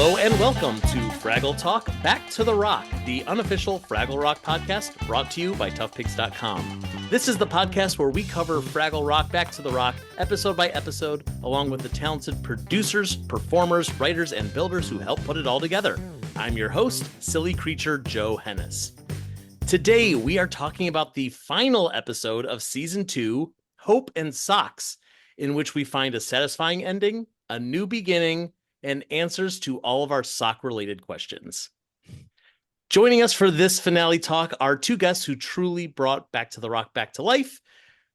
Hello and welcome to Fraggle Talk Back to the Rock, the unofficial Fraggle Rock podcast brought to you by toughpigs.com. This is the podcast where we cover Fraggle Rock Back to the Rock episode by episode, along with the talented producers, performers, writers, and builders who help put it all together. I'm your host, silly creature Joe Hennis. Today we are talking about the final episode of season 2, Hope and Socks, in which we find a satisfying ending, a new beginning, and answers to all of our sock-related questions. Joining us for this finale talk are two guests who truly brought Back to the Rock back to life.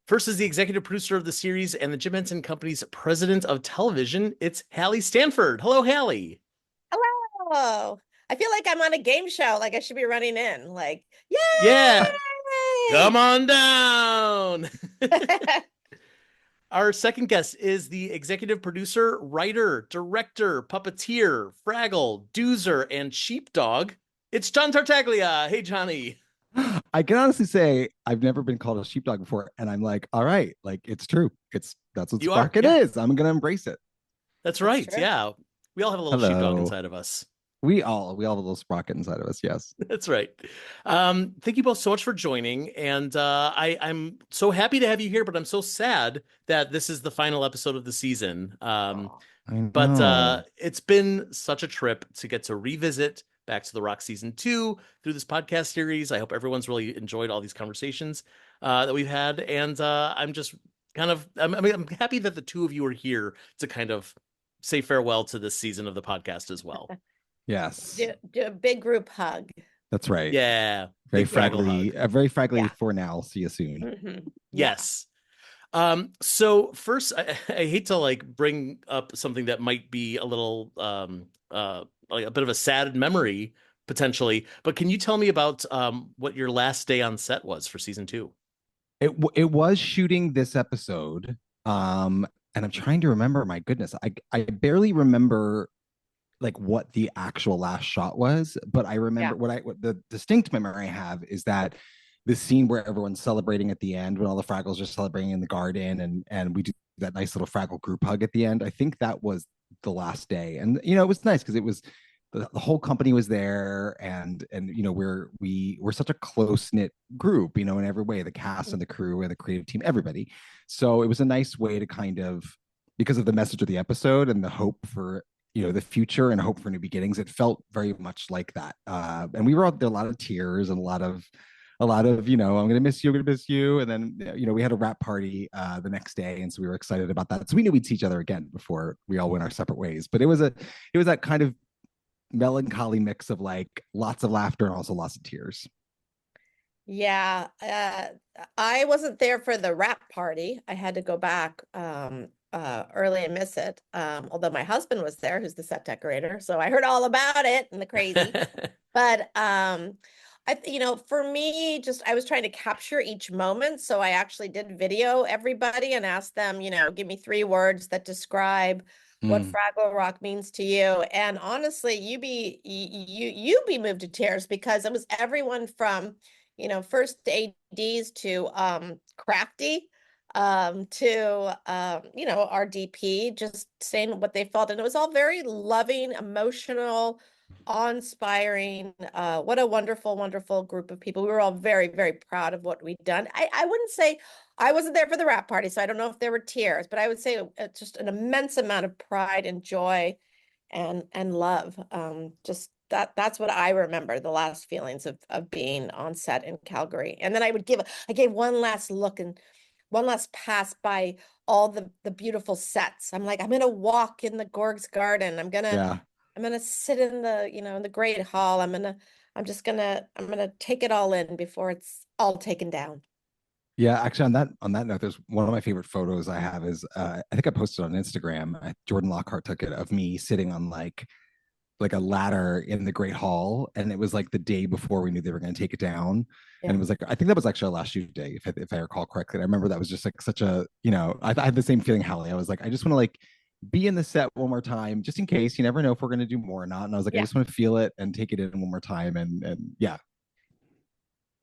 First is the executive producer of the series and the Jim Henson Company's president of television. It's Halle Stanford. Hello, Halle. Hello. I feel like I'm on a game show. Like I should be running in. Like, yay! Yeah. Come on down. Our second guest is the executive producer, writer, director, puppeteer, Fraggle, Doozer, and Sheepdog. It's John Tartaglia. Hey, Johnny. I can honestly say I've never been called a sheepdog before, and I'm like, all right, like it's true. That's what Spark it is. I'm gonna embrace it. That's right. Yeah, we all have a little sheepdog inside of us. We all have a little sprocket inside of us. Yes, that's right. Thank you both so much for joining, and I'm so happy to have you here. But I'm so sad that this is the final episode of the season. But it's been such a trip to get to revisit Back to the Rock season 2 through this podcast series. I hope everyone's really enjoyed all these conversations that we've had, and I'm just I'm happy that the two of you are here to kind of say farewell to this season of the podcast as well. Yes. Do a big group hug. That's right. Yeah. Very fraggly. Very fraggly for now. See you soon. Mm-hmm. Yes. So first, I hate to like bring up something that might be a little like a bit of a sad memory potentially, but can you tell me about what your last day on set was for season 2? It was shooting this episode. And I'm trying to remember. My goodness, I barely remember like what the actual last shot was, but I remember what the distinct memory I have is that the scene where everyone's celebrating at the end when all the Fraggles are celebrating in the garden and we do that nice little Fraggle group hug at the end. I think that was the last day, and you know it was nice because it was the whole company was there, and you know we're such a close knit group, you know, in every way, the cast and the crew and the creative team, everybody. So it was a nice way to kind of, because of the message of the episode and the hope for, you know, the future and hope for new beginnings, it felt very much like that. And we were out there, a lot of tears and a lot of, you know, I'm going to miss you. And then, you know, we had a wrap party the next day. And so we were excited about that. So we knew we'd see each other again before we all went our separate ways. But it was that kind of melancholy mix of like lots of laughter and also lots of tears. Yeah. I wasn't there for the wrap party. I had to go back early and miss it. Although my husband was there, who's the set decorator. So I heard all about it and the crazy. But you know, for me, I was trying to capture each moment. So I actually did video everybody and asked them, you know, give me 3 words that describe what Fraggle Rock means to you. And honestly, you be moved to tears because it was everyone from, you know, first ADs to Crafty to you know, our DP, just saying what they felt, and it was all very loving, emotional, awe-inspiring. What a wonderful group of people. We were all very, very proud of what we'd done. I wouldn't say I wasn't there for the wrap party, so I don't know if there were tears, but I would say just an immense amount of pride and joy and love. Just that's what I remember, the last feelings of being on set in Calgary. And then I gave one last look and one last pass by all the beautiful sets. I'm like, I'm gonna walk in the Gorg's Garden. I'm gonna sit in the, you know, in the Great Hall. I'm gonna take it all in before it's all taken down. Yeah, actually, on that note, there's one of my favorite photos I have is I think I posted on Instagram. Jordan Lockhart took it of me sitting on like a ladder in the Great Hall, and it was like the day before we knew they were going to take it down. Yeah. And it was like, I think that was actually our last shoot day, if I recall correctly. I remember that was just like such a, you know, I had the same feeling, Halle. I was like, I just want to like be in the set one more time, just in case. You never know if we're going to do more or not. And I was like, I just want to feel it and take it in one more time. And yeah,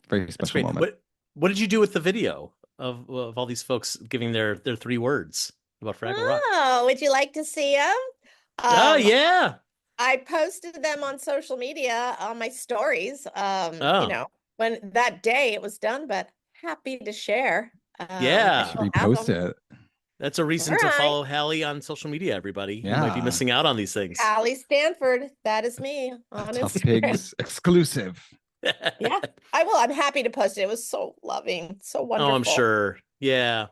very special moment. What did you do with the video of all these folks giving their 3 words about Fraggle Rock? Oh, would you like to see them? Oh, yeah. I posted them on social media on my stories. Oh, When that day it was done, but happy to share. I yeah. Should still have repost them. it. That's a All reason to right. follow Halle on social media, everybody. You might be Yeah. missing out on these things. Halle Stanford, that is me A on Tough Instagram. Pigs exclusive. Yeah, I will. I'm happy to post it. It was so loving, so Oh, I'm wonderful. sure. Yeah.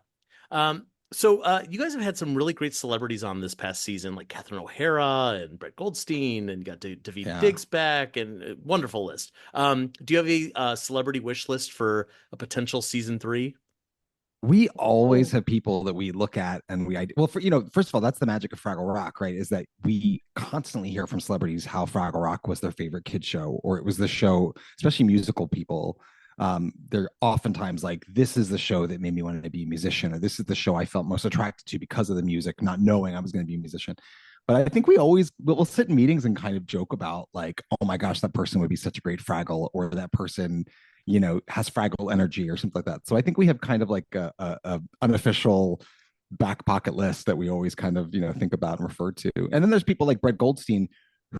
So you guys have had some really great celebrities on this past season, like Catherine O'Hara and Brett Goldstein, and you got Daveed Yeah. Diggs back, and wonderful list. Do you have a celebrity wish list for a potential season 3? We always Ooh. have people that we look at and well, first of all, that's the magic of Fraggle Rock, right? Is that we constantly hear from celebrities how Fraggle Rock was their favorite kid show, or it was the show, especially musical people. They're oftentimes like, this is the show that made me want to be a musician, or this is the show I felt most attracted to because of the music, not knowing I was going to be a musician. But I think we'll sit in meetings and kind of joke about like, oh my gosh, that person would be such a great Fraggle, or that person has Fraggle energy or something like that. So I think we have kind of like a unofficial back pocket list that we always kind of think about and refer to. And then there's people like Brett Goldstein,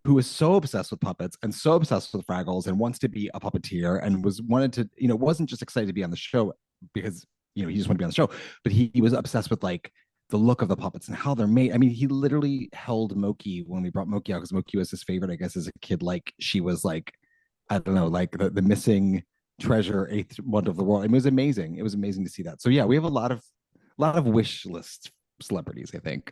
who is so obsessed with puppets and so obsessed with Fraggles and wants to be a puppeteer, and wanted to, wasn't just excited to be on the show because he just wanted to be on the show, but he was obsessed with like the look of the puppets and how they're made. I mean, he literally held Moki when we brought Moki out, because Moki was his favorite, I guess, as a kid. Like, she was like, I don't know, like the missing treasure, eighth wonder of the world. I mean, it was amazing. It was amazing to see that. So yeah, we have a lot of wish list celebrities, I think.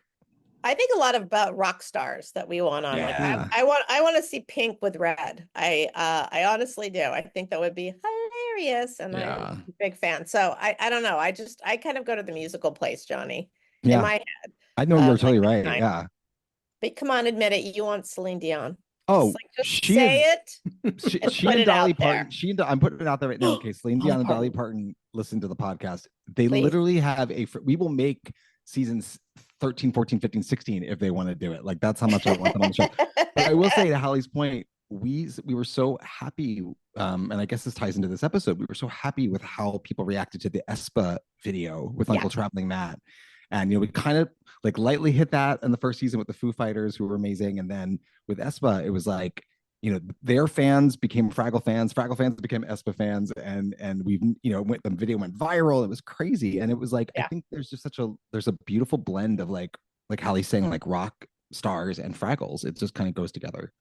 I think a lot about rock stars that we want on. Like Yeah. I want to see Pink with Red. I honestly do. I think that would be hilarious, and I'm Yeah. a big fan. So I don't know. I kind of go to the musical place, Johnny, in Yeah. my head. I know you're totally Like right. I, Yeah. but come on, admit it. You want Celine Dion. Oh, Just she say is. it and She put and it out Dolly there. Parton. I'm putting it out there right now in case Celine Dolly Dion and Dolly Parton, Parton listen to the podcast. They please. literally have we will make seasons 13, 14, 15, 16 if they want to do it. Like, that's how much I want them on the show. But I will say, to Hallie's point, we were so happy, and I guess this ties into this episode. We were so happy with how people reacted to the Espa video with Uncle Traveling Matt. And we kind of like lightly hit that in the first season with the Foo Fighters, who were amazing. And then with Espa, it was like, their fans became Fraggle fans became Espa fans, and we've the video went viral. It was crazy. And it was like, I think there's just there's a beautiful blend of like Hallie's saying, like rock stars and Fraggles. It just kind of goes together.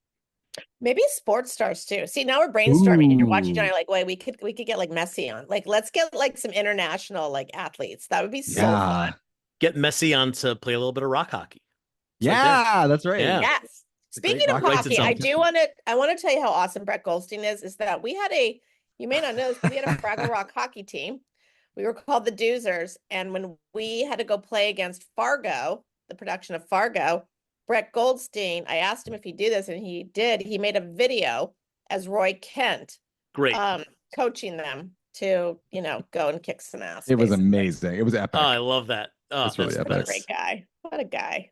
Maybe sports stars too. See, now we're brainstorming and you're watching Johnny, Ooh. like, wait, we could get like Messi on. Like, let's get like some international like athletes. That would be so Yeah. fun. Get Messi on to play a little bit of rock hockey. It's right Yeah, there. that's right. Yeah. Yes. It's a great Speaking of rock hockey, itself. I want to tell you how awesome Brett Goldstein is that you may not know this, but we had a Fraggle Rock hockey team. We were called the Doozers. And when we had to go play against Fargo, the production of Fargo, Brett Goldstein, I asked him if he'd do this, and he did. He made a video as Roy Kent, Great. coaching them to, go and kick some ass. It was basically. amazing. It was epic. Oh, I love that. Oh, That's really epic. What a great guy. What a guy.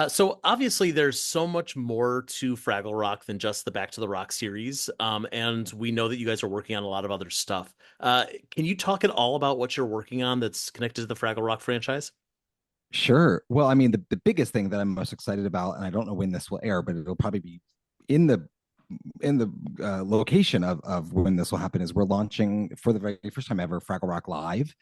So obviously there's so much more to Fraggle Rock than just the Back to the Rock series. And we know that you guys are working on a lot of other stuff. Can you talk at all about what you're working on that's connected to the Fraggle Rock franchise? Sure. Well, I mean, the biggest thing that I'm most excited about, and I don't know when this will air, but it'll probably be in the location of when this will happen, is we're launching for the very first time ever Fraggle Rock Live,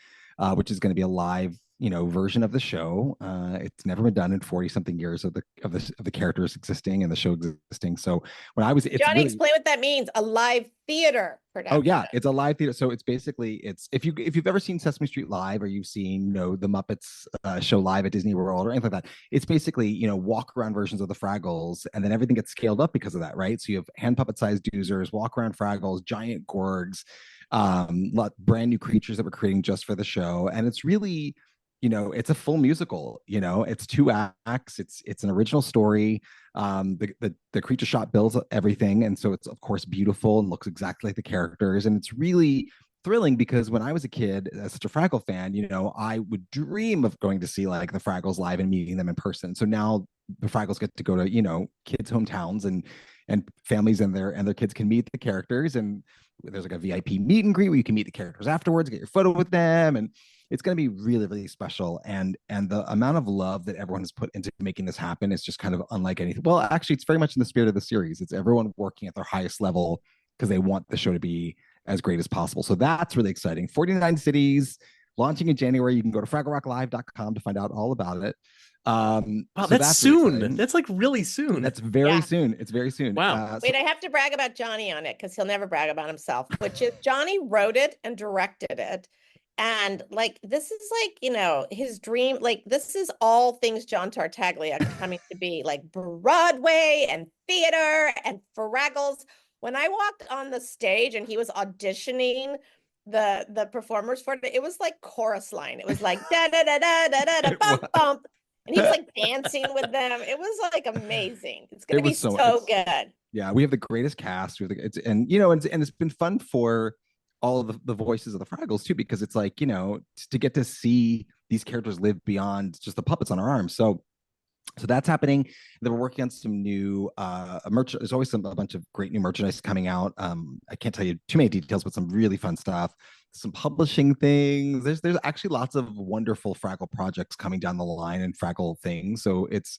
which is going to be a live version of the show. It's never been done in 40 something years of the characters existing and the show existing. So when I was Johnny, explain what that means. A live theater production. Oh yeah, it's a live theater. So it's basically, if you've ever seen Sesame Street Live, or you've seen the Muppets show live at Disney World or anything like that, it's basically walk around versions of the Fraggles, and then everything gets scaled up because of that, right? So you have hand puppet sized Doozers, walk around Fraggles, giant Gorgs, brand new creatures that we're creating just for the show, and it's really it's a full musical. It's 2 acts. It's an original story. The creature shop builds everything, and so it's of course beautiful and looks exactly like the characters, and it's really thrilling because when I was a kid, as such a Fraggle fan, I would dream of going to see like the Fraggles live and meeting them in person. So now the Fraggles get to go to kids' hometowns, and families and their kids can meet the characters, and there's like a VIP meet and greet where you can meet the characters afterwards, get your photo with them, and it's going to be really, really special. And the amount of love that everyone has put into making this happen is just kind of unlike anything. Well, actually, it's very much in the spirit of the series. It's everyone working at their highest level because they want the show to be as great as possible. So that's really exciting. 49 cities launching in January. You can go to fragglerocklive.com to find out all about it. Wow, so that's really soon. exciting. That's like really soon. That's very Yeah. soon. It's very soon. Wow. Wait, I have to brag about Johnny on it because he'll never brag about himself, which is Johnny wrote it and directed it. And like, this is like, his dream. Like, this is all things John Tartaglia coming to be, like Broadway and theater and Fraggles. When I walked on the stage and he was auditioning the performers for it, it was like chorus line. It was like da da da da da da da bump bump. And he was like dancing with them. It was like amazing. It's going to be so good. Yeah, we have the greatest cast. And it's been fun for all of the voices of the Fraggles too, because it's like, to get to see these characters live beyond just the puppets on our arms. So that's happening. Then we're working on some new merch. There's always a bunch of great new merchandise coming out. I can't tell you too many details, but some really fun stuff. Some publishing things. There's actually lots of wonderful Fraggle projects coming down the line and Fraggle things. So it's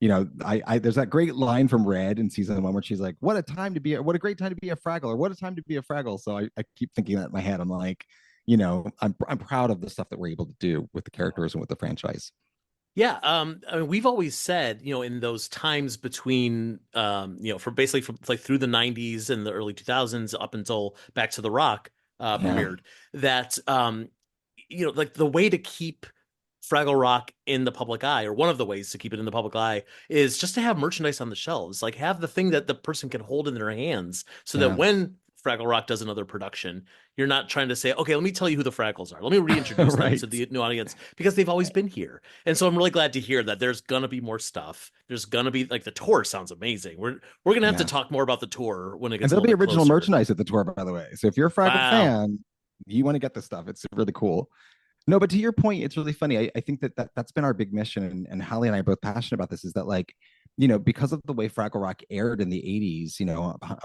I there's that great line from Red in season 1 where she's like, what a great time to be a Fraggle, or what a time to be a Fraggle. So I keep thinking that in my head. I'm like, I'm proud of the stuff that we're able to do with the characters and with the franchise. Yeah, I mean, we've always said, in those times between, for basically from like through the 90s and the early 2000s up until Back to the Rock premiered, that, like the way to keep Fraggle Rock in the public eye, or one of the ways to keep it in the public eye, is just to have merchandise on the shelves, like have the thing that the person can hold in their hands, so that when Fraggle Rock does another production, you're not trying to say, okay, let me tell you who the Fraggles are. Let me reintroduce them to the new audience, because they've always been here. And so I'm really glad to hear that there's gonna be more stuff. There's gonna be, like, the tour sounds amazing. We're gonna have to talk more about the tour when it gets. And there'll be original closer. merchandise at the tour, by the way. So if you're a Fraggle fan, you want to get this stuff. It's really cool. No, but to your point, it's really funny. I think that's been our big mission, and Halle and I are both passionate about this, is that, like, because of the way Fraggle Rock aired in the 80s,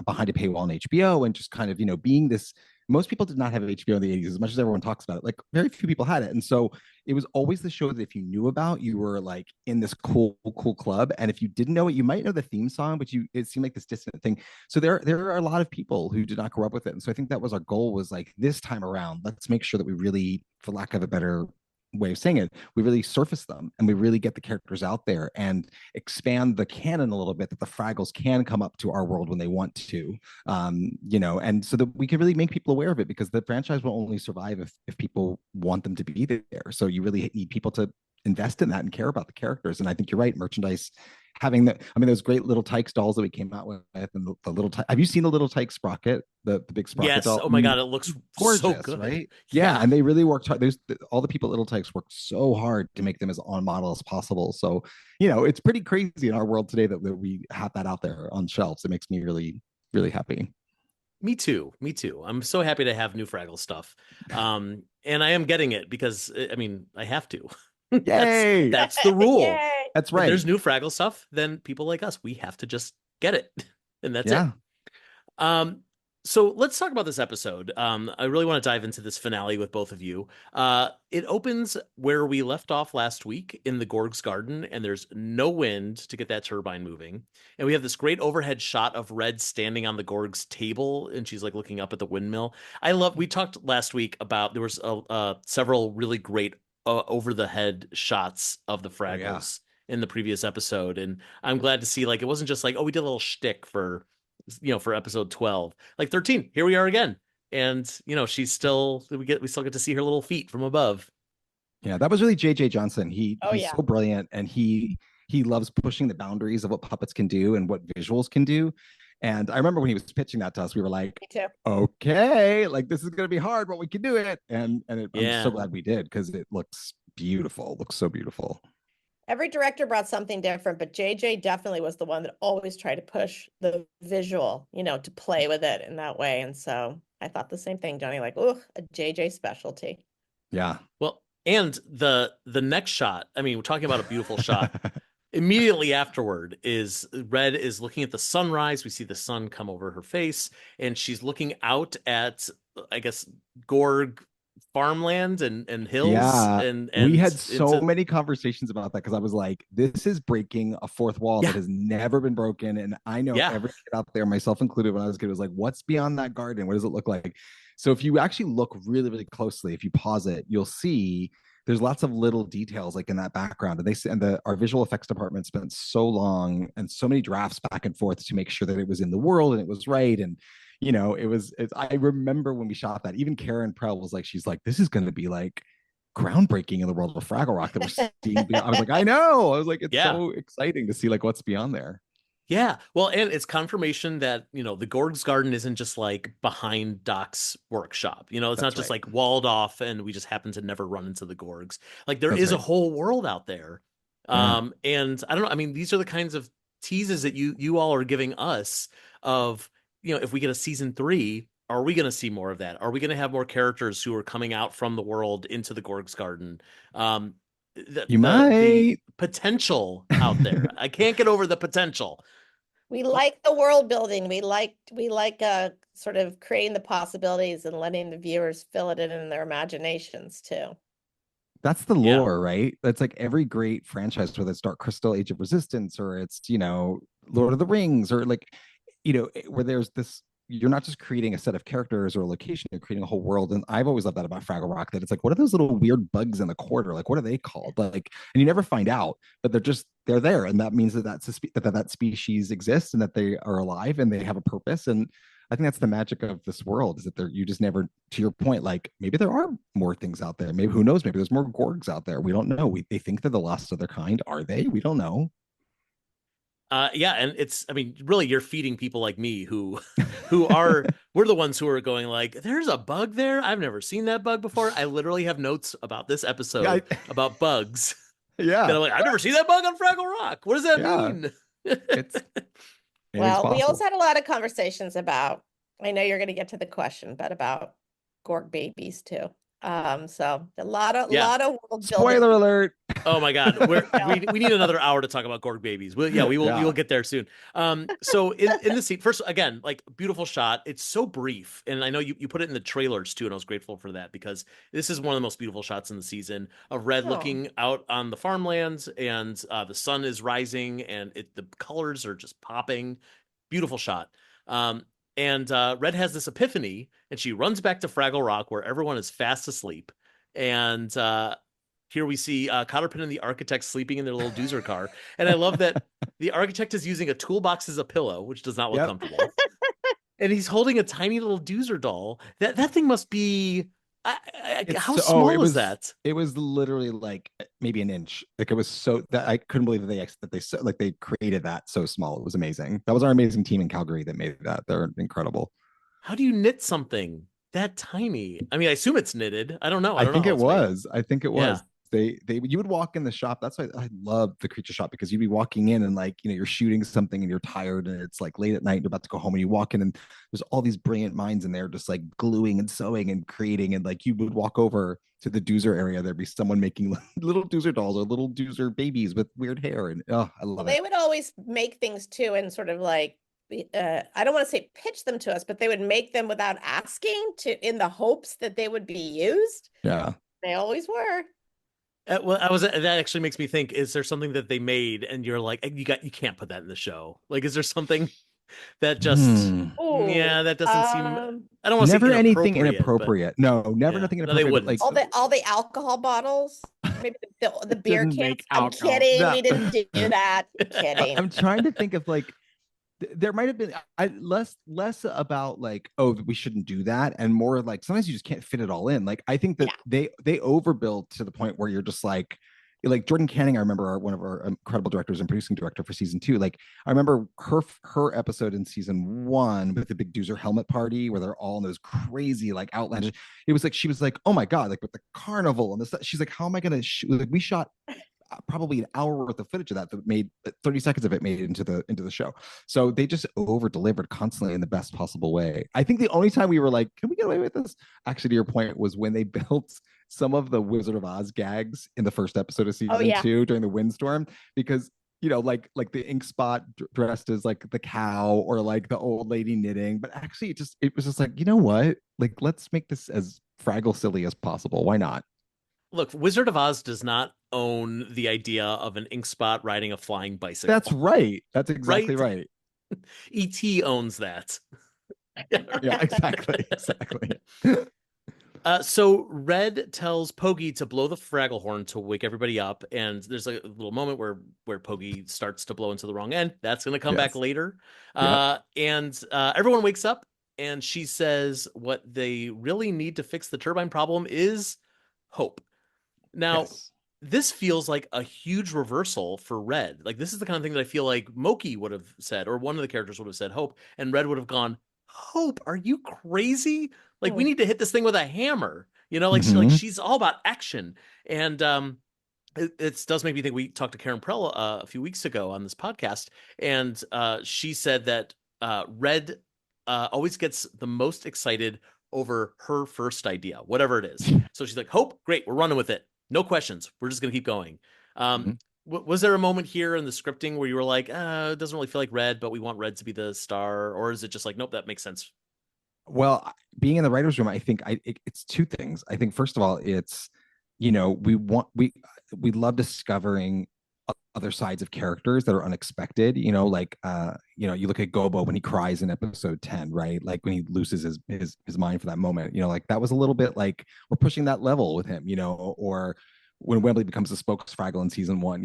behind a paywall on HBO, and just kind of, being this, most people did not have HBO in the 80s, as much as everyone talks about it. Like, very few people had it. And so it was always the show that if you knew about, you were like in this cool club. And if you didn't know it, you might know the theme song, but it seemed like this distant thing. So there are a lot of people who did not grow up with it. And so I think that was our goal, was like, this time around, let's make sure that we really, for lack of a better way of saying it, we really surface them and we really get the characters out there and expand the canon a little bit, that the Fraggles can come up to our world when they want to, and so that we can really make people aware of it, because the franchise will only survive if people want them to be there. So you really need people to invest in that and care about the characters. And I think you're right, merchandise, having those great little Tykes dolls that we came out with, and the little have you seen the little Tyke Sprocket, the big Sprocket doll? Oh my god, it looks gorgeous, so good, right? Yeah, and they really worked hard. All the people at Little Tykes worked so hard to make them as on model as possible. So it's pretty crazy in our world today that we have that out there on shelves. It makes me really, really happy. Me too. I'm so happy to have new Fraggle stuff. And I am getting it because, I mean, I have to. Yay! That's the rule. Yay! That's right. If there's new Fraggle stuff, then people like us, we have to just get it. And that's it. So let's talk about this episode. I really want to dive into this finale with both of you. It opens where we left off last week, in the Gorg's garden, and there's no wind to get that turbine moving. And we have this great overhead shot of Red standing on the Gorg's table, and she's like looking up at the windmill. We talked last week about, there was several really great over the head shots of the Fraggles in the previous episode, and I'm glad to see, like, it wasn't just like, oh, we did a little shtick for episode 12, like 13, here we are again, and she's still, we still get to see her little feet from above. Yeah, that was really JJ Johnson. He's so brilliant, and he loves pushing the boundaries of what puppets can do and what visuals can do. And I remember when he was pitching that to us, we were like, okay, like, this is going to be hard, but we can do it. I'm so glad we did, because it looks beautiful. It looks so beautiful. Every director brought something different, but JJ definitely was the one that always tried to push the visual, to play with it in that way. And so I thought the same thing, Johnny, like, oh, a JJ specialty. Yeah. Well, and the next shot, I mean, we're talking about a beautiful shot. Immediately afterward is Red is looking at the sunrise. We see the sun come over her face, and she's looking out at, I guess, Gorg farmland and hills. Yeah, and we had it's so many conversations about that because I was like, this is breaking a fourth wall Yeah. that has never been broken. And I know Yeah. every kid out there, myself included, when I was a kid, was like, what's beyond that garden? What does it look like? So if you actually look really, really closely, if you pause it, you'll see there's lots of little details like in that background. And our visual effects department spent so long and so many drafts back and forth to make sure that it was in the world and it was right. And I remember when we shot that, even Karen Prell was like, she's like, this is going to be like groundbreaking in the world of Fraggle Rock that we're seeing. I was like, I know. I was like, it's so exciting to see like what's beyond there. Yeah. Well, and it's confirmation that, the Gorg's Garden isn't just like behind Doc's workshop. It's not just like walled off and we just happen to never run into the Gorgs. Like there is a whole world out there. And I don't know. I mean, these are the kinds of teases that you all are giving us of, if we get a season 3, are we going to see more of that? Are we going to have more characters who are coming out from the world into the Gorg's Garden? The potential out there. I can't get over the potential. We like the world building. We like sort of creating the possibilities and letting the viewers fill it in their imaginations too. That's the lore, right? That's like every great franchise, whether it's Dark Crystal, Age of Resistance, or it's, Lord of the Rings, or like, where there's this, you're not just creating a set of characters or a location, you're creating a whole world. And I've always loved that about Fraggle Rock, that it's like, what are those little weird bugs in the corner? Like, what are they called? Like, and you never find out, but they're there. And that means that species exists and that they are alive and they have a purpose. And I think that's the magic of this world, is that you just never, to your point, like maybe there are more things out there. Maybe, who knows? Maybe there's more Gorgs out there. We don't know. They think they're the last of their kind. Are they? We don't know. Yeah, and really, you're feeding people like me who we're the ones who are going like, there's a bug there. I've never seen that bug before. I literally have notes about this episode about bugs. Yeah. And I'm like, I've never seen that bug on Fraggle Rock. What does that mean? Well, we also had a lot of conversations about, I know you're going to get to the question, but about Gorg babies too. So a lot of world building. Spoiler alert. Oh my God. We need another hour to talk about Gorg babies. We will get there soon. So in the scene, first, again, like beautiful shot. It's so brief. And I know you put it in the trailers too. And I was grateful for that because this is one of the most beautiful shots in the season of Red looking out on the farmlands, and the sun is rising and the colors are just popping. Beautiful shot. And Red has this epiphany, and she runs back to Fraggle Rock where everyone is fast asleep. And here we see Cotterpin and the architect sleeping in their little doozer car. And I love that the architect is using a toolbox as a pillow, which does not look comfortable. And he's holding a tiny little doozer doll. That thing must be... how small is that? It was literally like maybe an inch. Like it was so that I couldn't believe that they created that so small. It was amazing. That was our amazing team in Calgary that made that. They're incredible. How do you knit something that tiny? I mean, I assume it's knitted. I don't know. I think it was. You would walk in the shop. That's why I love the creature shop, because you'd be walking in and like, you're shooting something and you're tired and it's like late at night and you're about to go home, and you walk in and there's all these brilliant minds in there just like gluing and sewing and creating. And like you would walk over to the doozer area, there'd be someone making little doozer dolls or little doozer babies with weird hair. And I love it. They would always make things too, and sort of like, I don't want to say pitch them to us, but they would make them without asking, in the hopes that they would be used. Yeah. They always were. That actually makes me think, is there something that they made and you're like, you can't put that in the show? Like, is there something that just, that doesn't seem, I don't want to say anything inappropriate. No, never nothing inappropriate. No, they wouldn't. Like all the alcohol bottles, maybe the beer cans. I'm kidding. No. We didn't do that. Kidding. I'm trying to think of like, there might have been less about like, oh, we shouldn't do that, and more like sometimes you just can't fit it all in. Like I think that they overbuild to the point where you're just like Jordan Canning. I remember one of our incredible directors and producing director for season 2. Like I remember her episode in season 1 with the big doozer helmet party where they're all in those crazy like outlandish. It was like she was like, oh my god, like with the carnival and this. She's like, how am I gonna shoot? Like we shot probably an hour worth of footage of that made 30 seconds of it made it into the show. So they just over delivered constantly in the best possible way. I think the only time we were like, can we get away with this, actually to your point, was when they built some of the Wizard of Oz gags in the first episode of season 2 during the windstorm, because like the ink spot dressed as like the cow, or like the old lady knitting, but actually it was just like, you know what, like let's make this as Fraggle silly as possible. Why not? Look, Wizard of Oz does not own the idea of an ink spot riding a flying bicycle. That's right. That's exactly right. E.T. owns that. Yeah, exactly. Exactly. So Red tells Poggy to blow the Fraggle horn to wake everybody up, and there's a little moment where Poggy starts to blow into the wrong end. That's going to come back Yes. later. Yep. And everyone wakes up, and she says what they really need to fix the turbine problem is hope. Now, Yes. this feels like a huge reversal for Red. Like, this is the kind of thing that I feel like Moki would have said, or one of the characters would have said hope, and Red would have gone, Hope, are you crazy? Like, we need to hit this thing with a hammer. You know, Mhm. she's all about action. And it does make me think. We talked to Karen Prell a few weeks ago on this podcast, and she said that Red always gets the most excited over her first idea, whatever it is. So she's like, Hope, great, we're running with it. No questions. We're just going to keep going. Mhm. Was there a moment here in the scripting where you were like, it doesn't really feel like Red, but we want Red to be the star? Or is it just like, nope, that makes sense? Well, being in the writers' room, I think it's two things. I think first of all, it's we love discovering other sides of characters that are unexpected. You look at Gobo when he cries in episode 10, right? Like when he loses his mind for that moment. Like that was a little bit like we're pushing that level with him. Or when Wembley becomes the spokesfraggle in season 1.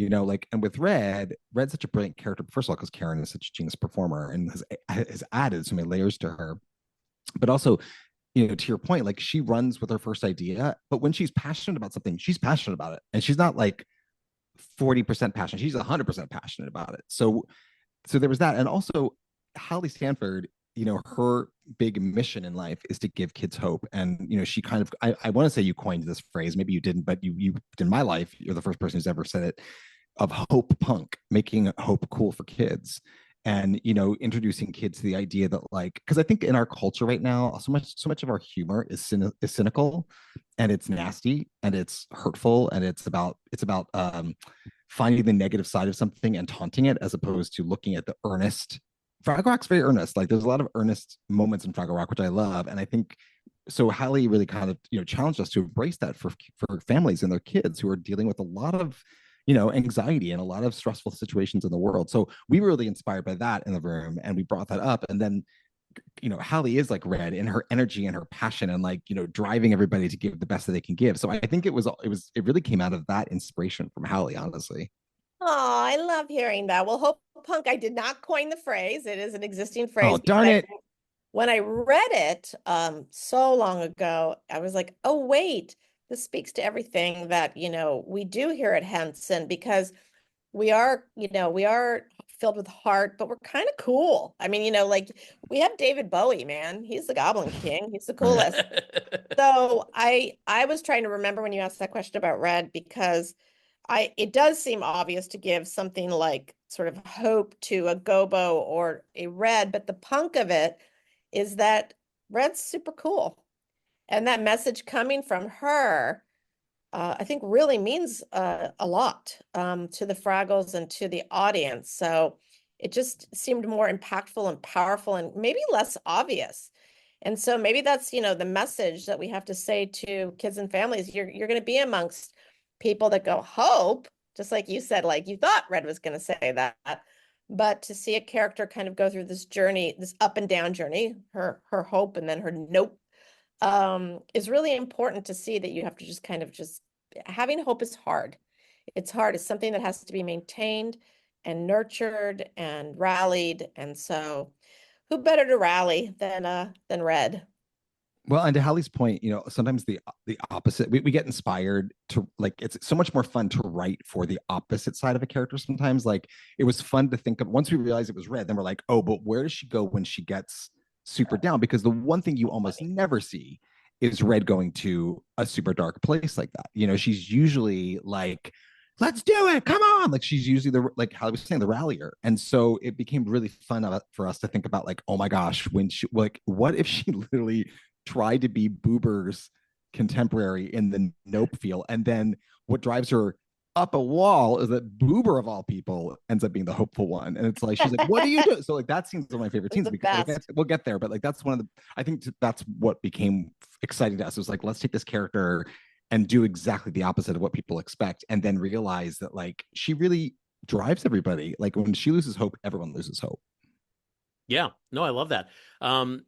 And with Red's such a brilliant character. First of all, because Karen is such a genius performer and has added so many layers to her, but also to your point, like she runs with her first idea, but when she's passionate about something, she's passionate about it, and she's not like 40% passionate, she's 100% passionate about it. So there was that. And also Halle Stanford, her big mission in life is to give kids hope. And she kind of, I want to say you coined this phrase, maybe you didn't, but you in my life, you're the first person who's ever said it, of hope punk, making hope cool for kids. And introducing kids to the idea that, like, because I think in our culture right now, so much of our humor is cynical, and it's nasty, and it's hurtful, and it's about finding the negative side of something and taunting it, as opposed to looking at the earnest. Fraggle Rock's very earnest. Like there's a lot of earnest moments in Fraggle Rock, which I love, and I think so. Halle really kind of challenged us to embrace that for families and their kids who are dealing with a lot of anxiety and a lot of stressful situations in the world. So we were really inspired by that in the room, and we brought that up. And then Halle is like Red in her energy and her passion, and like driving everybody to give the best that they can give. So I think it really came out of that inspiration from Halle, honestly. Oh, I love hearing that. Well, hope punk, I did not coin the phrase. It is an existing Oh, phrase, darn it. when I read it so long ago, I was like, oh, wait, this speaks to everything that, we do here at Henson, because we are filled with heart, but we're kind of cool. I mean, like we have David Bowie, man. He's the Goblin King. He's the coolest. So I was trying to remember when you asked that question about Red, because it does seem obvious to give something like sort of hope to a Gobo or a Red, but the punk of it is that Red's super cool. And that message coming from her, I think really means a lot to the Fraggles and to the audience. So it just seemed more impactful and powerful and maybe less obvious. And so maybe that's, the message that we have to say to kids and families. You're going to be amongst people that go hope, just like you said, like you thought Red was going to say that. But to see a character kind of go through this journey, this up and down journey, her hope and then her nope, is really important to see that you have to just kind of just having hope is hard. It's hard. It's something that has to be maintained and nurtured and rallied. And so who better to rally than Red? Well, and to Hallie's point, sometimes the opposite. We get inspired to, like, it's so much more fun to write for the opposite side of a character sometimes. Like it was fun to think of, once we realized it was Red, then we're like, oh, but where does she go when she gets super down? Because the one thing you almost never see is Red going to a super dark place like that. She's usually like, let's do it, come on. Like she's usually like Hallie was saying, the rallier. And so it became really fun for us to think about, like, oh my gosh, when she, like, what if she literally tried to be Boober's contemporary in the Nope feel, and then what drives her up a wall is that Boober of all people ends up being the hopeful one, and it's like she's like, "What are you doing?" So like that scene's one of my favorite It's scenes the because like best. we'll get there, but like that's one of the I think that's what became exciting to us. It was like let's take this character and do exactly the opposite of what people expect, and then realize that like she really drives everybody. Like when she loses hope, everyone loses hope. Yeah, no, I love that. Um,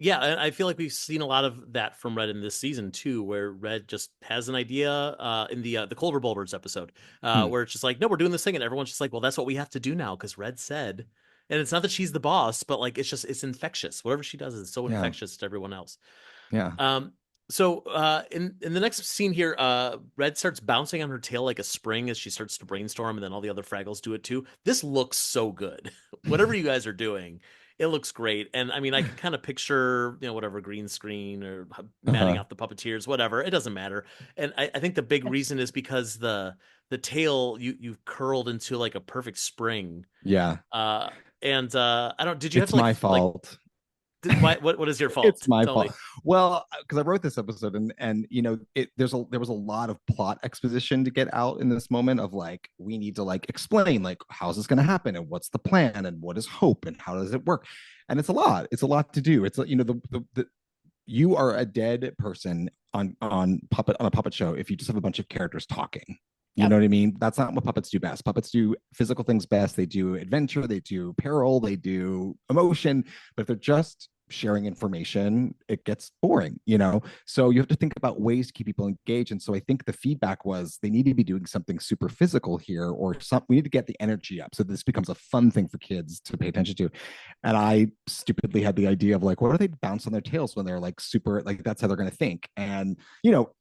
yeah, and I feel like we've seen a lot of that from Red in this season too, where Red just has an idea in the Culver Boulders episode, Hmm. where it's just like, no, we're doing this thing, and everyone's just like, well, that's what we have to do now because Red said. And it's not that she's the boss, but like it's infectious. Whatever she does is so Yeah, infectious to everyone else. yeah. In the next scene here, Red starts bouncing on her tail like a spring as she starts to brainstorm, and then all the other Fraggles do it too. This looks so good. Whatever you guys are doing, it looks great. And I mean, I can kind of picture, whatever green screen or matting Uh-huh. off the puppeteers, whatever. It doesn't matter. And I think the big reason is because the tail you've curled into like a perfect spring. Yeah, Uh, and I don't. Did you have it's to like my fault. why? What is your It's fault? my Tell fault. me. Well, because I wrote this episode and there was a lot of plot exposition to get out in this moment of like we need to like explain like how's this going to happen and what's the plan and what is hope and how does it work, and it's a lot. It's a lot to do. It's the you are a dead person on a puppet show if you just have a bunch of characters talking. You know Yep. what I mean? That's not what puppets do best. Puppets do physical things best. They do adventure, they do peril, they do emotion. But if they're just sharing information, it gets boring. So you have to think about ways to keep people engaged. And so I think the feedback was they need to be doing something super physical here, or we need to get the energy up so this becomes a fun thing for kids to pay attention to. And I stupidly had the idea of like, what do they bounce on their tails when they're like super, like that's how they're going to think. And,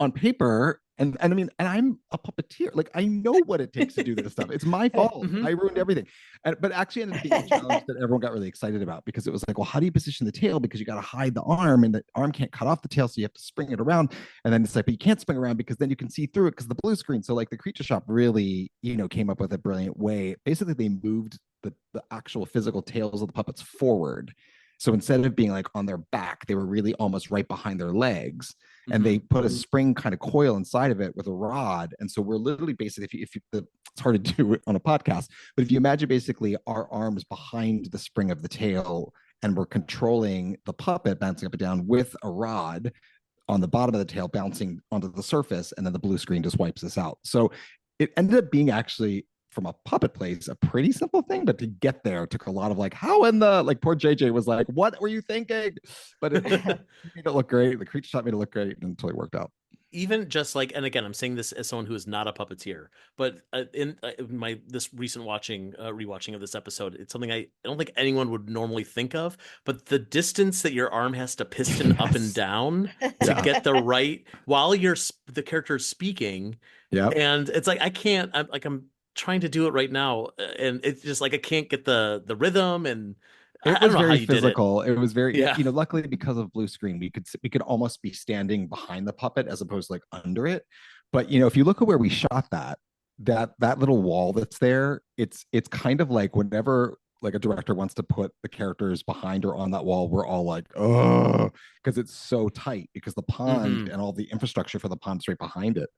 on paper, and I mean, and I'm a puppeteer. Like I know what it takes to do this stuff. It's my fault. Hmm. I ruined everything. But actually ended up being a challenge that everyone got really excited about because it was like, well, how do you position the tail? Because you got to hide the arm and the arm can't cut off the tail. So you have to spring it around. And then it's like, but you can't spring around because then you can see through it because the blue screen. So like the creature shop really, came up with a brilliant way. Basically, they moved the actual physical tails of the puppets forward. So instead of being like on their back, they were really almost right behind their legs. And they put a spring kind of coil inside of it with a rod. And so we're literally basically, it's hard to do it on a podcast, but if you imagine basically our arms behind the spring of the tail and we're controlling the puppet bouncing up and down with a rod on the bottom of the tail bouncing onto the surface, and then the blue screen just wipes this out. So it ended up being actually from a puppet place a pretty simple thing, but to get there took a lot of like how in the like poor JJ was like, what were you thinking? But it made it look great. The creature shot made it look great and it totally worked out. Even just like, and again, I'm saying this as someone who is not a puppeteer, but in my this recent rewatching of this episode, it's something I don't think anyone would normally think of. But the distance that your arm has to piston up and Yes. down to Yeah. get the right while the character is speaking, Yep. and it's like I can't. I'm trying to do it right now, and it's just like I can't get the rhythm, and I It don't was know how very you did it. physical. It was very, Yeah. luckily because of blue screen, we could almost be standing behind the puppet as opposed to like under it. But if you look at where we shot that little wall that's there, it's kind of like whenever like a director wants to put the characters behind or on that wall, we're all like, oh, because it's so tight because the pond Hmm. and all the infrastructure for the pond's right behind it.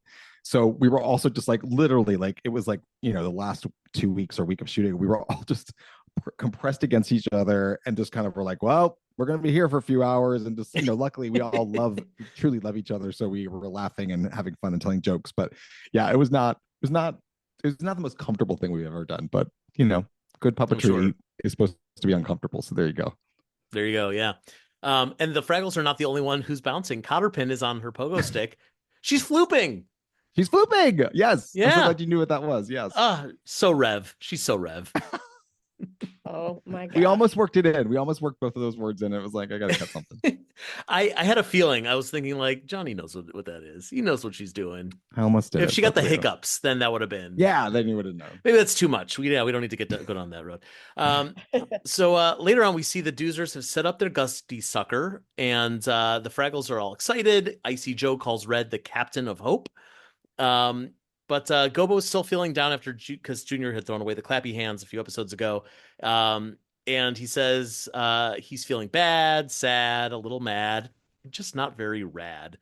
So we were also just like literally like it was like, the last 2 weeks or week of shooting, we were all just compressed against each other and just kind of were like, well, we're going to be here for a few hours. And just, luckily we all truly love each other. So we were laughing and having fun and telling jokes. But yeah, it was not the most comfortable thing we've ever done. But, good I'm sure. puppetry is supposed to be uncomfortable. So there you go. There you go. Yeah. And the Fraggles are not the only one who's bouncing. Cotterpin is on her pogo stick. She's flooping. She's flooping. Yes. I'm so Yeah. glad you knew what that was. Yes. So Rev. She's so Rev. Oh my We gosh. almost worked it in. We almost worked both of those words in. It was like, I got to cut something. I had a feeling. I was thinking like Johnny knows what that is. He knows what she's doing. I almost did If it. she got But the there you go. hiccups, then that would have been. Yeah. Then you would have known. Maybe that's too much. We don't need to go down that road. So later on, we see the Doozers have set up their gusty sucker, and the Fraggles are all excited. Icy Joe calls Red the Captain of Hope. Um, but Gobo's still feeling down after because Junior had thrown away the clappy hands a few episodes ago. And he says he's feeling bad, sad, a little mad, just not very rad.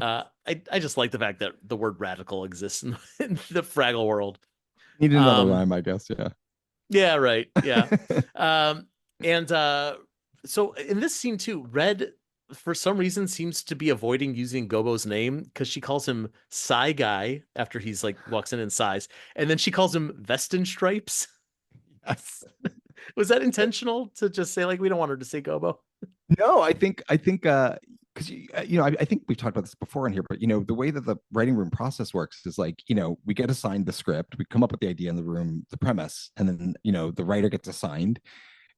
I just like the fact that the word radical exists in the Fraggle world. Need another rhyme, I guess. Yeah. Yeah, right. Yeah. Um, and so in this scene too, Red for some reason seems to be avoiding using Gobo's name because she calls him Sigh Guy after he's like walks in and sighs, and then she calls him Vestin Stripes. Yes. Was that intentional to just say like we don't want her to say Gobo? No, I think because I think we've talked about this before in here, but the way that the writing room process works is like we get assigned the script, we come up with the idea in the room, the premise, and then the writer gets assigned,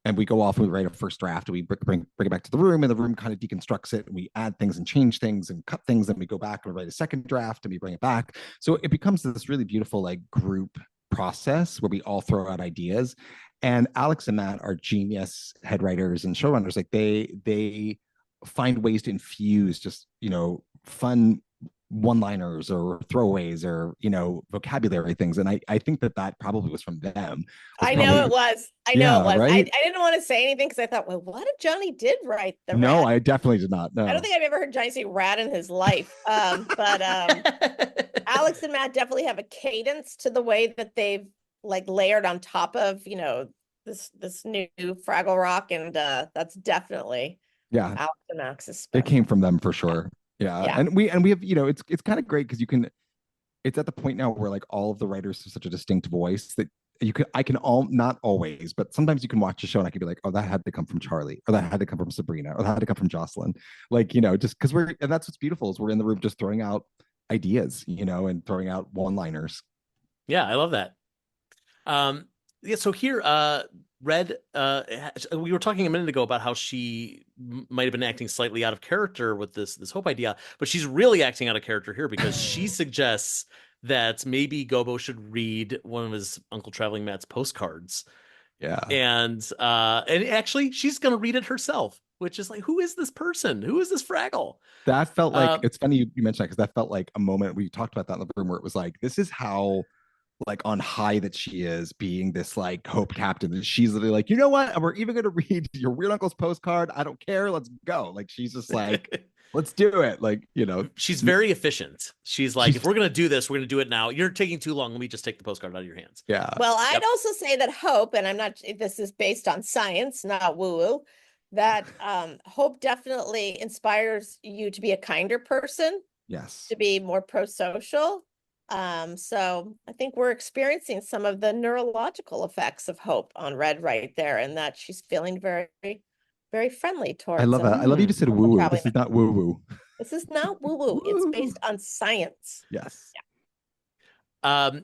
and we go off and we write a first draft, and we bring it back to the room, and the room kind of deconstructs it, and we add things and change things and cut things, and we go back and we write a second draft and we bring it back. So it becomes this really beautiful like group process where we all throw out ideas. And Alex and Matt are genius head writers and showrunners. Like they find ways to infuse just fun one-liners or throwaways or vocabulary things, and I think that probably was from them. I know it was. I know it was. Right? I didn't want to say anything because I thought, well, what if Johnny did write the No, rat? I definitely did not. No, I don't think I've ever heard Johnny say rat in his life. But Alex and Matt definitely have a cadence to the way that they've like layered on top of this new Fraggle Rock, and that's definitely Alex and Max's. It came from them for sure. Yeah. And we have it's kind of great because it's at the point now where like all of the writers have such a distinct voice that I can all, not always, but sometimes you can watch a show and I can be like, oh, that had to come from Charlie, or that had to come from Sabrina, or that had to come from Jocelyn. Like, just because and that's what's beautiful is we're in the room just throwing out ideas, and throwing out one-liners. Yeah, I love that. Yeah, so here, Red, we were talking a minute ago about how she might have been acting slightly out of character with this hope idea, but she's really acting out of character here because she suggests that maybe Gobo should read one of his Uncle Traveling Matt's postcards. Yeah. And actually she's gonna read it herself, which is like, who is this person? Who is this Fraggle? That felt like it's funny you mentioned that because that felt like a moment we talked about that in the room where it was like, this is how like on high that she is being this like hope captain, and she's literally like, you know what, and we're even going to read your weird uncle's postcard, I don't care, let's go. Like she's just like let's do it. Like she's very efficient. She's like, if we're going to do this, we're going to do it now. You're taking too long, let me just take the postcard out of your hands. Yeah. Well, I'd also say that hope, and I'm not, this is based on science, not woo-woo, that hope definitely inspires you to be a kinder person. Yes. To be more pro-social. So I think we're experiencing some of the neurological effects of hope on Red right there, and that she's feeling very, very friendly towards. I love that. I love you just said woo woo. This is not woo woo. This is not woo woo. It's based on science. Yes. Yeah.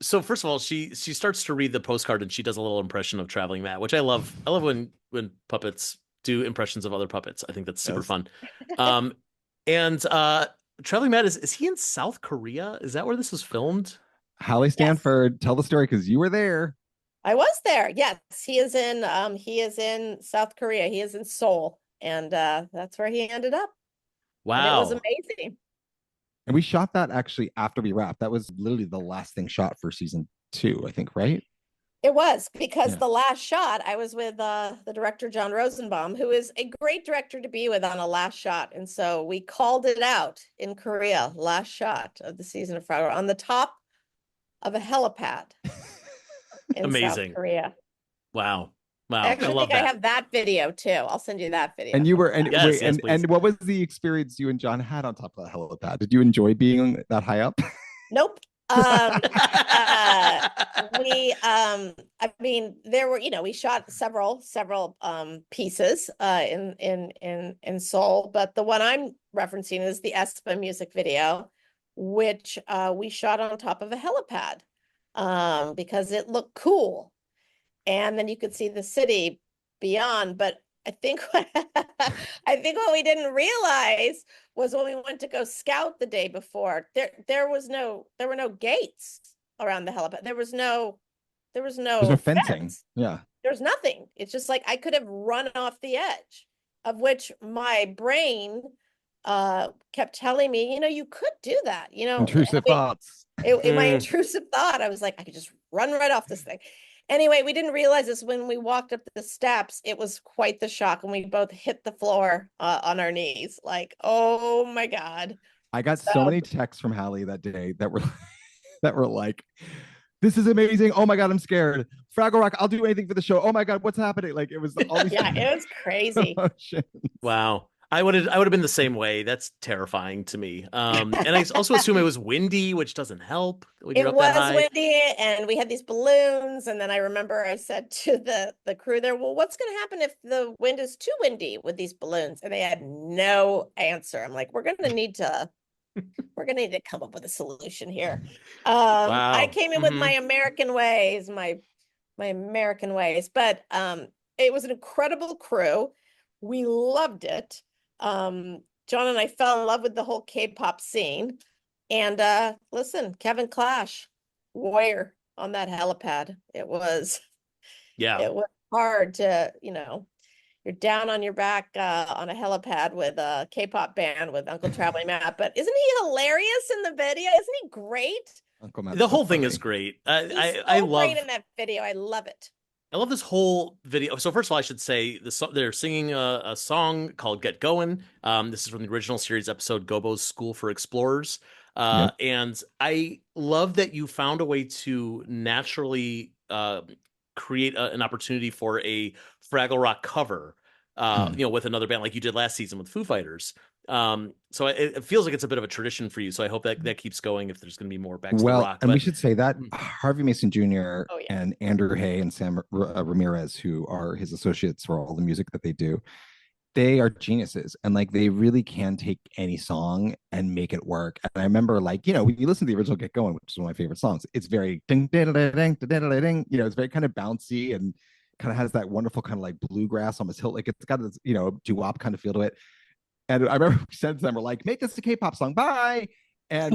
So first of all, she starts to read the postcard and she does a little impression of Traveling Matt, which I love. I love when puppets do impressions of other puppets. I think that's super fun. And Traveling Matt, is he in South Korea? Is that where this was filmed? Halle, Stanford, tell the story because you were there. I was there. Yes, he is in South Korea. He is in Seoul, and that's where he ended up. Wow. And it was amazing. And we shot that actually after we wrapped. That was literally the last thing shot for season 2, I think, right? It was, because the last shot, I was with the director, John Rosenbaum, who is a great director to be with on a last shot. And so we called it out in Korea, last shot of the season of Fraggle, on the top of a helipad in Amazing. South Korea. Wow. I actually think I have that video too. I'll send you that video. And you were, and yes, wait, yes, and what was the experience you and John had on top of that helipad? Did you enjoy being that high up? Nope. I mean, there were, we shot several pieces in Seoul, but the one I'm referencing is the Espa music video, which we shot on top of a helipad because it looked cool, and then you could see the city beyond. But I think what we didn't realize was when we went to go scout the day before, there were no gates around the helipad. There was no fencing. fence. Yeah. There's nothing. It's just like I could have run off the edge, of which my brain kept telling me, you could do that, Intrusive thoughts. My intrusive thought, I was like, I could just run right off this thing. Anyway, we didn't realize this when we walked up the steps. It was quite the shock, and we both hit the floor on our knees, like, oh my God. I got so So many texts from Halle that day that were that were like, "This is amazing! Oh my god, I'm scared! Fraggle Rock, I'll do anything for the show! Oh my god, what's happening?" Like it was all these yeah, it was crazy. emotions. Wow. I would have been the same way. That's terrifying to me. And I also assume it was windy, which doesn't help when you're It up that was high. windy and we had these balloons. And then I remember I said to the crew there, well, what's going to happen if the wind is too windy with these balloons? And they had no answer. I'm like, we're gonna need to come up with a solution here. I Wow. came in with my American ways, my American ways, but it was an incredible crew. We loved it. John and I fell in love with the whole K-pop scene. And listen, Kevin Clash, warrior on that helipad. Yeah. It was hard to, you're down on your back on a helipad with a K-pop band with Uncle Traveling Matt. But isn't he hilarious in the video? Isn't he great? Uncle Matt's The so whole thing is funny. great. He's I so great love in that video. I love it. I love this whole video. So first of all, I should say they're singing a song called "Get Going." This is from the original series episode "Gobo's School for Explorers," Yep. and I love that you found a way to naturally create an opportunity for a Fraggle Rock cover. With another band like you did last season with Foo Fighters. So it feels like it's a bit of a tradition for you. So I hope that keeps going if there's going to be more Back to the Well, Rock. and we But should say that Harvey Mason Jr. Oh, yeah. and Andrew Hay and Sam Ramirez, who are his associates for all the music that they do, they are geniuses, and like they really can take any song and make it work. And I remember, like, when you listen to the original "Get Going," which is one of my favorite songs, it's very ding ding ding ding ding ding. It's very kind of bouncy and kind of has that wonderful kind of like bluegrass, almost hill, like it's got this doo-wop kind of feel to it. And I remember we said to them, we're like, make this a K-pop song, bye. And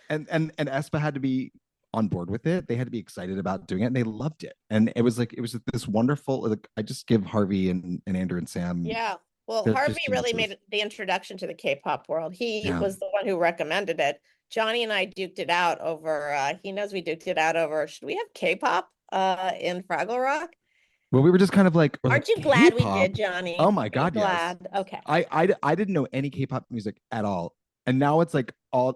and Espa had to be on board with it. They had to be excited about doing it, and they loved it. And it was this wonderful. Like, I just give Harvey and Andrew and Sam. Yeah. Well, They're Harvey just really geniuses. made the introduction to the K-pop world. He Yeah. was the one who recommended it. Johnny and I duked it out over, he knows we duked it out over, should we have K-pop in Fraggle Rock? Well, we were just kind of like, Aren't you glad we K-pop? did, Johnny? Oh my Are you God, yes. glad? Okay. I didn't know any K-pop music at all. And now it's like all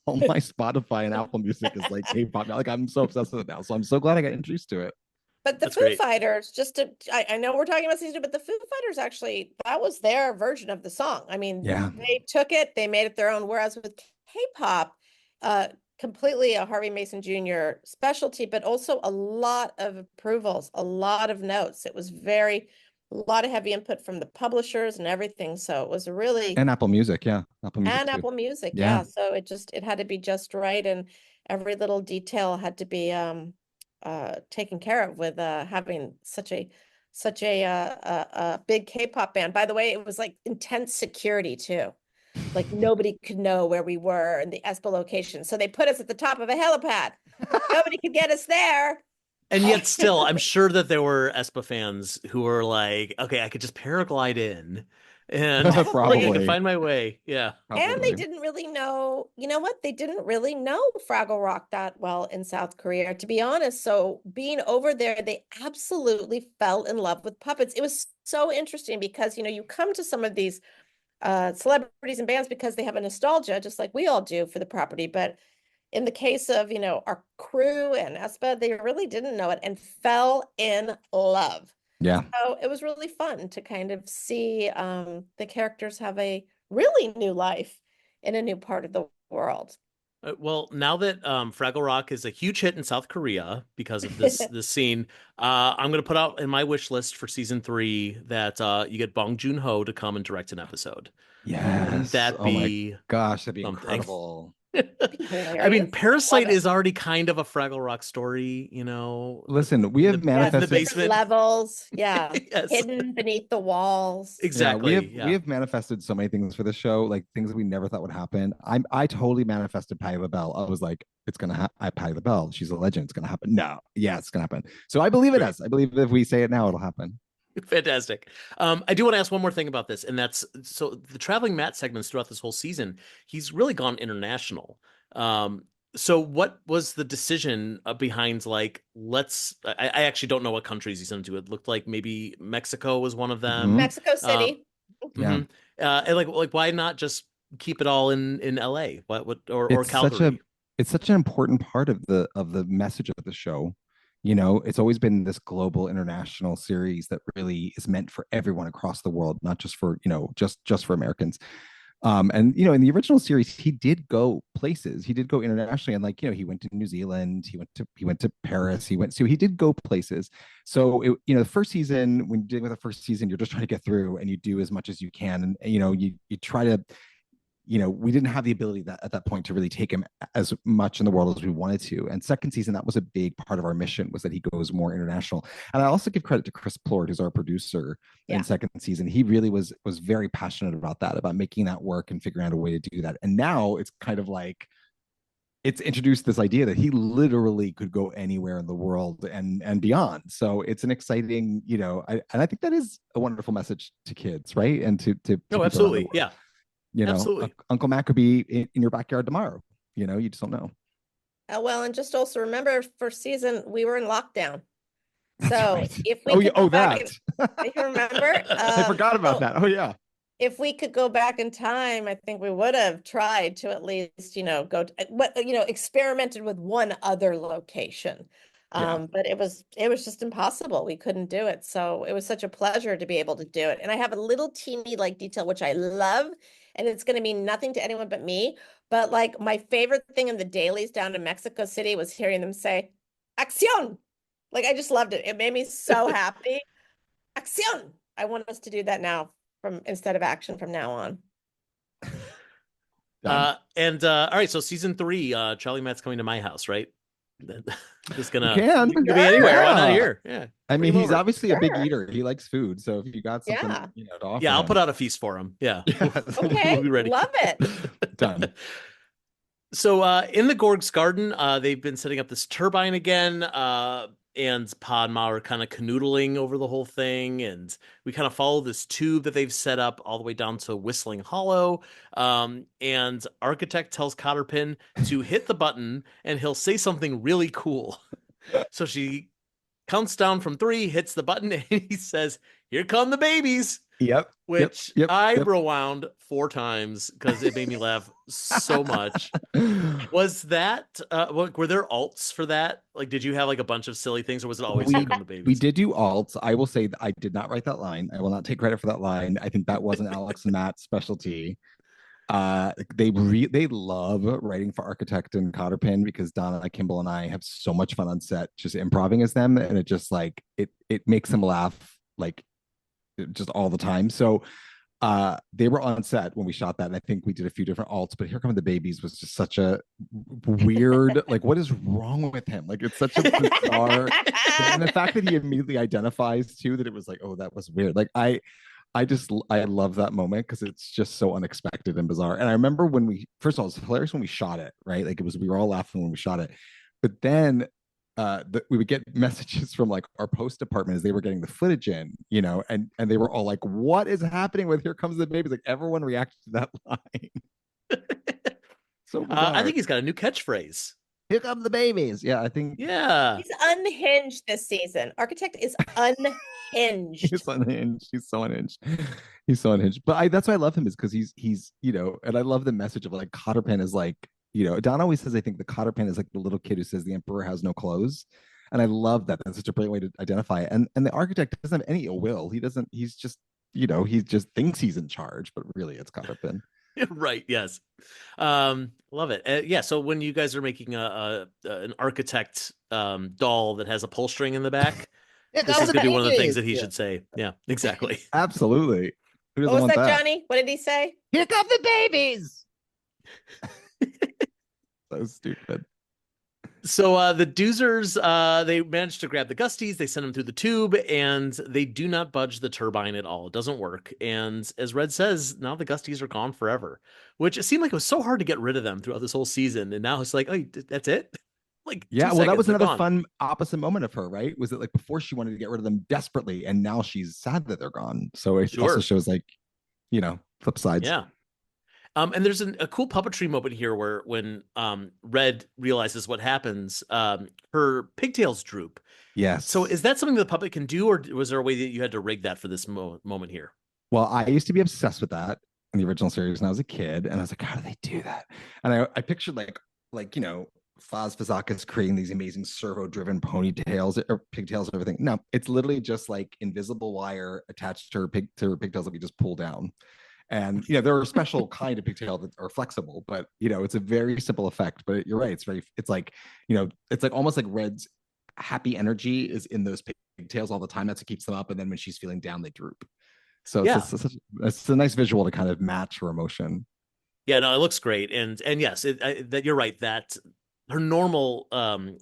my Spotify and Apple Music is like K-pop. Like I'm so obsessed with it now. So I'm so glad I got introduced to it. But the That's Foo great. Fighters, I know we're talking about season 2, but the Foo Fighters actually, that was their version of the song. I mean, Yeah. they took it, they made it their own. Whereas with K-pop, completely a Harvey Mason Jr. specialty, but also a lot of approvals, a lot of notes. It was a lot of heavy input from the publishers and everything. So it was really, And Apple Music, yeah. Apple Music and too. Apple Music, Yeah. yeah. So it had to be just right, and every little detail had to be taken care of with having such a big K-pop band. By the way, it was like intense security too. Like nobody could know where we were in the Espa location. So they put us at the top of a helipad. Nobody could get us there. And yet still, I'm sure that there were Espa fans who were like, okay, I could just paraglide in and like, I Probably. could find my way. Yeah. And they Probably. didn't really know, you know what? They didn't really know Fraggle Rock that well in South Korea, to be honest. So being over there, they absolutely fell in love with puppets. It was so interesting because, you come to some of these celebrities and bands because they have a nostalgia, just like we all do for the property. But in the case of, our crew and Espa, they really didn't know it and fell in love. Yeah. So it was really fun to kind of see the characters have a really new life in a new part of the world. Well, now that Fraggle Rock is a huge hit in South Korea because of this scene, I'm going to put out in my wish list for season 3 that you get Bong Joon-ho to come and direct an episode. Yes. Wouldn't that be Gosh, that'd be something? incredible. I mean, Parasite is already kind of a Fraggle Rock story, Listen, we have manifested the basement levels, yeah, Yes. hidden beneath the walls. Exactly. We have manifested so many things for this show, like things that we never thought would happen. I totally manifested Patti LaBelle. I was like, it's gonna happen. Patti LaBelle, she's a legend. It's gonna happen. No, yeah, it's gonna happen. So I believe it is. I believe if we say it now, it'll happen. Fantastic. I do want to ask one more thing about this, and that's so the traveling Matt segments throughout this whole season, he's really gone international. So what was the decision behind like I actually don't know what countries he's into. It looked like maybe Mexico was one of them. Mhm. Mexico City. Yeah. And like why not just keep it all in LA? What or It's Calgary? it's such an important part of the message of the show. You know, it's always been this global international series that really is meant for everyone across the world, not just for, just for Americans. And in the original series, he did go places. He did go internationally, and he went to New Zealand. He went to Paris. He did go places. So the first season, when you're dealing with the first season, you're just trying to get through, and you do as much as you can, and you try to. We didn't have the ability that at that point to really take him as much in the world as we wanted to. And second season, that was a big part of our mission, was that he goes more international. And I also give credit to Chris Plord, who's our producer in second season. He really was very passionate about that, about making that work and figuring out a way to do that. And now it's kind of like, it's introduced this idea that he literally could go anywhere in the world and beyond. So it's an exciting, and I think that is a wonderful message to kids, right? And to No, people around the absolutely. world. Yeah. Absolutely. Uncle Matt could be in your backyard tomorrow. You just don't know. Well, and just also remember, first season we were in lockdown. That's So right. if we could go back that. you remember? I forgot about that. Oh yeah. If we could go back in time, I think we would have tried to at least, go to, experimented with one other location. But it was just impossible. We couldn't do it. So it was such a pleasure to be able to do it. And I have a little teeny detail, which I love, and it's going to mean nothing to anyone but me. But like my favorite thing in the dailies down in Mexico City was hearing them say, "Acción." Like I just loved it. It made me so happy. "Acción." I want us to do that now instead of action from now on. All right, so season 3, Charlie Matt's coming to my house, right? Just gonna can be anywhere. Why not here? Yeah. I mean, he's obviously a big eater. He likes food. So if you got something, to offer I'll him. put out a feast for him. Yeah. Okay. We'll be ready. Love it. Done. So in the Gorg's garden, they've been setting up this turbine again, and Pod and Ma are kind of canoodling over the whole thing, and we kind of follow this tube that they've set up all the way down to Whistling Hollow. And Architect tells Cotterpin to hit the button, and he'll say something really cool. So she counts down from 3, hits the button, and he says, "Here come the babies." Yep. Which I rewound 4 times because it made me laugh so much. Was that were there alts for that? Like, did you have like a bunch of silly things, or was it always "Here come the babies"? We did do alts. I will say that I did not write that line. I will not take credit for that line. I think that wasn't Alex and Matt's specialty. They love writing for Architect and Cotterpin because Donna Kimball and I have so much fun on set just improvising as them, and it just like it makes them laugh like just all the time. So they were on set when we shot that, and I think we did a few different alts, but "Here Come the Babies" was just such a weird like, what is wrong with him? Like, it's such a bizarre and the fact that he immediately identifies too that it was like, oh, that was weird. Like I love that moment because it's just so unexpected and bizarre. And I remember when first of all, it was hilarious when we shot it, right? Like we were all laughing when we shot it, but then we would get messages from like our post department as they were getting the footage in, and they were all like, "What is happening with 'Here Comes the Babies'?" Like everyone reacted to that line. So I think he's got a new catchphrase. "Here come the babies." Yeah, I think. Yeah, he's unhinged this season. Architect is unhinged. He's unhinged. He's so unhinged. He's so unhinged. But that's why I love him, is because he's and I love the message of like Cotterpin is like. Don always says, I think the Cotterpin is like the little kid who says the emperor has no clothes. And I love that. That's such a brilliant way to identify it. And the Architect doesn't have any ill will. He's just, he just thinks he's in charge, but really it's Cotterpin. Right. Yes. Love it. Yeah. So when you guys are making an Architect doll that has a pull string in the back, this is going to be one of the things that he should say. Yeah, exactly. Absolutely. What was that, Johnny? What did he say? "Here come the babies." So stupid. So the Doozers, they managed to grab the Gusties, they send them through the tube, and they do not budge the turbine at all. It doesn't work. And as Red says, now the Gusties are gone forever, which it seemed like it was so hard to get rid of them throughout this whole season. And now it's like, oh, that's it? Like, yeah, well, that was another fun opposite moment of her, right? Was it like before she wanted to get rid of them desperately, and now she's sad that they're gone. So it also shows like, flip sides. Yeah. And there's a cool puppetry moment here where when Red realizes what happens, her pigtails droop. Yes. So is that something the puppet can do, or was there a way that you had to rig that for this moment here? Well, I used to be obsessed with that. in the original series when I was a kid, and I was like, how do they do that? And I pictured like Faz Fazakis creating these amazing servo-driven ponytails or pigtails and everything. No, it's literally just like invisible wire attached to her pigtails that we just pull down. And there are a special kind of pigtail that are flexible, but it's a very simple effect. But you're right, it's like it's like almost like Red's happy energy is in those pigtails all the time. That's what keeps them up, and then when she's feeling down, they droop. So it's a nice visual to kind of match her emotion. Yeah, no, it looks great, and yes, that you're right that her normal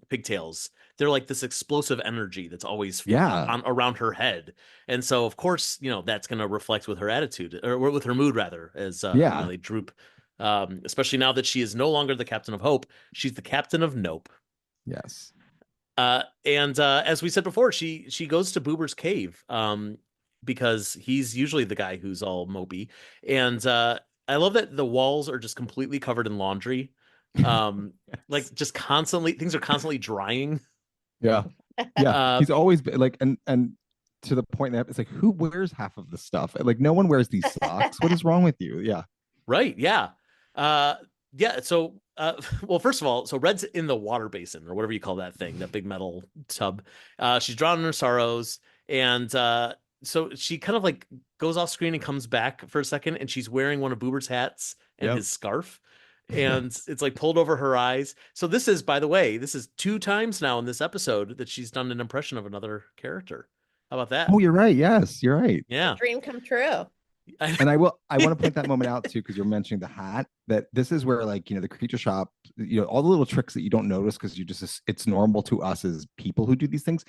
pigtails, they're like this explosive energy that's always around her head, and so of course that's going to reflect with her attitude or with her mood rather, as they droop, especially now that she is no longer the captain of hope, she's the captain of nope. Yes. And as we said before, she goes to Boober's cave because he's usually the guy who's all mopey, and I love that the walls are just completely covered in laundry. Like just constantly, things are constantly drying. Yeah. He's always been like, and to the point that it's like, who wears half of the stuff? Like, no one wears these socks. What is wrong with you? Yeah. Right. Yeah. So, well, first of all, so Red's in the water basin or whatever you call that thing, that big metal tub. She's drowning in her sorrows, and so she kind of like goes off screen and comes back for a second, and she's wearing one of Boober's hats and his scarf, and it's like pulled over her eyes. So this is, by the way, this is 2 times now in this episode that she's done an impression of another character. How about that? Oh, you're right. Yes, you're right. Yeah. Dream come true. And I want to point that moment out too, because you're mentioning the hat, that this is where the creature shop, all the little tricks that you don't notice because it's normal to us as people who do these things.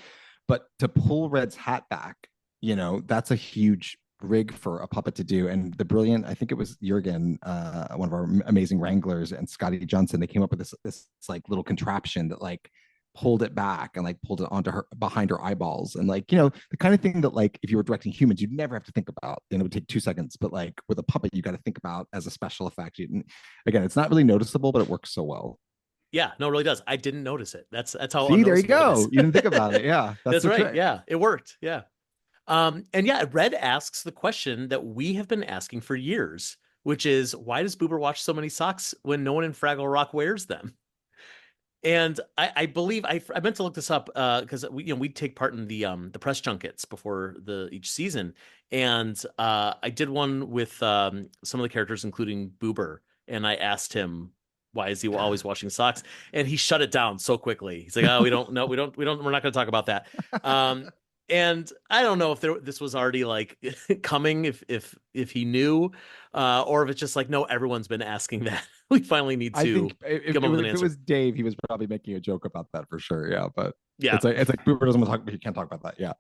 But to pull Red's hat back, that's a huge rig for a puppet to do. And the brilliant, I think it was Jurgen, one of our amazing wranglers, and Scotty Johnson, they came up with this like little contraption that like pulled it back and like pulled it onto her behind her eyeballs, and the kind of thing that like if you were directing humans you'd never have to think about, it would take 2 seconds, but like with a puppet you got to think about as a special effect. Again, it's not really noticeable, but it works so well. Yeah, no, it really does. I didn't notice it. That's how. See, there you go. You didn't think about it. Yeah, that's right. Trick. Yeah, it worked. Yeah. And yeah, Red asks the question that we have been asking for years, which is, why does Boober watch so many socks when no one in Fraggle Rock wears them? And I believe I meant to look this up because we take part in the press junkets before each season, and I did one with some of the characters, including Boober, and I asked him, why is he always washing socks? And he shut it down so quickly. He's like, oh, we're not going to talk about that. And I don't know if this was already like coming, if he knew, or if it's just like, no, everyone's been asking that. We finally need to. I think if it was Dave, he was probably making a joke about that for sure. Yeah, but it's like Boober doesn't want to talk. He can't talk about that. Yeah.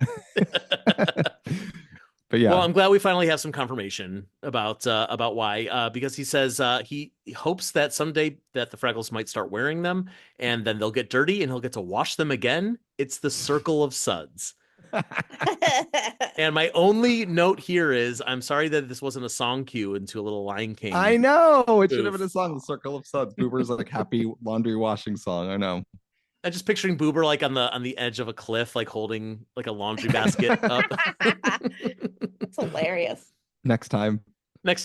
But yeah. Well, I'm glad we finally have some confirmation about why, because he says he hopes that someday that the Fraggles might start wearing them, and then they'll get dirty, and he'll get to wash them again. It's the circle of suds. And my only note here is, I'm sorry that this wasn't a song cue into a little Lion King. I know it should have been a song, "The Circle of Suds." Boober's like happy laundry washing song. I know. I'm just picturing Boober like on the edge of a cliff, like holding like a laundry basket up. It's hilarious. Next time. But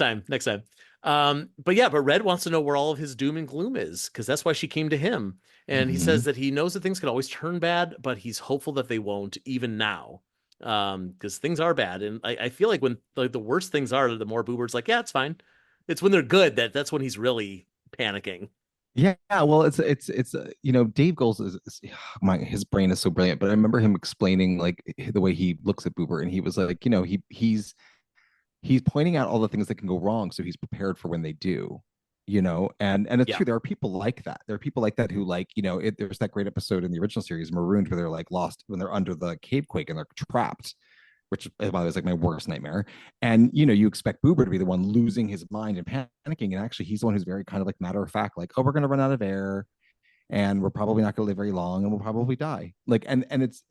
Red wants to know where all of his doom and gloom is, because that's why she came to him. And he says that he knows that things can always turn bad, but he's hopeful that they won't, even now. Because things are bad. And I feel like when like the worst things are, the more Boober's like, yeah, it's fine. It's when they're good that's when he's really panicking. Yeah, well, it's Dave Goals his brain is so brilliant, but I remember him explaining like the way he looks at Boober, and he was like, he's pointing out all the things that can go wrong, so he's prepared for when they do, and it's true. There are people like that. There are people like that who there's that great episode in the original series, Marooned, where they're like lost when they're under the cave quake and they're trapped, which by the way is like my worst nightmare. And you expect Boober to be the one losing his mind and panicking, and actually he's the one who's very kind of like matter of fact, like, oh, we're going to run out of air, and we're probably not going to live very long, and we'll probably die. Like, and it's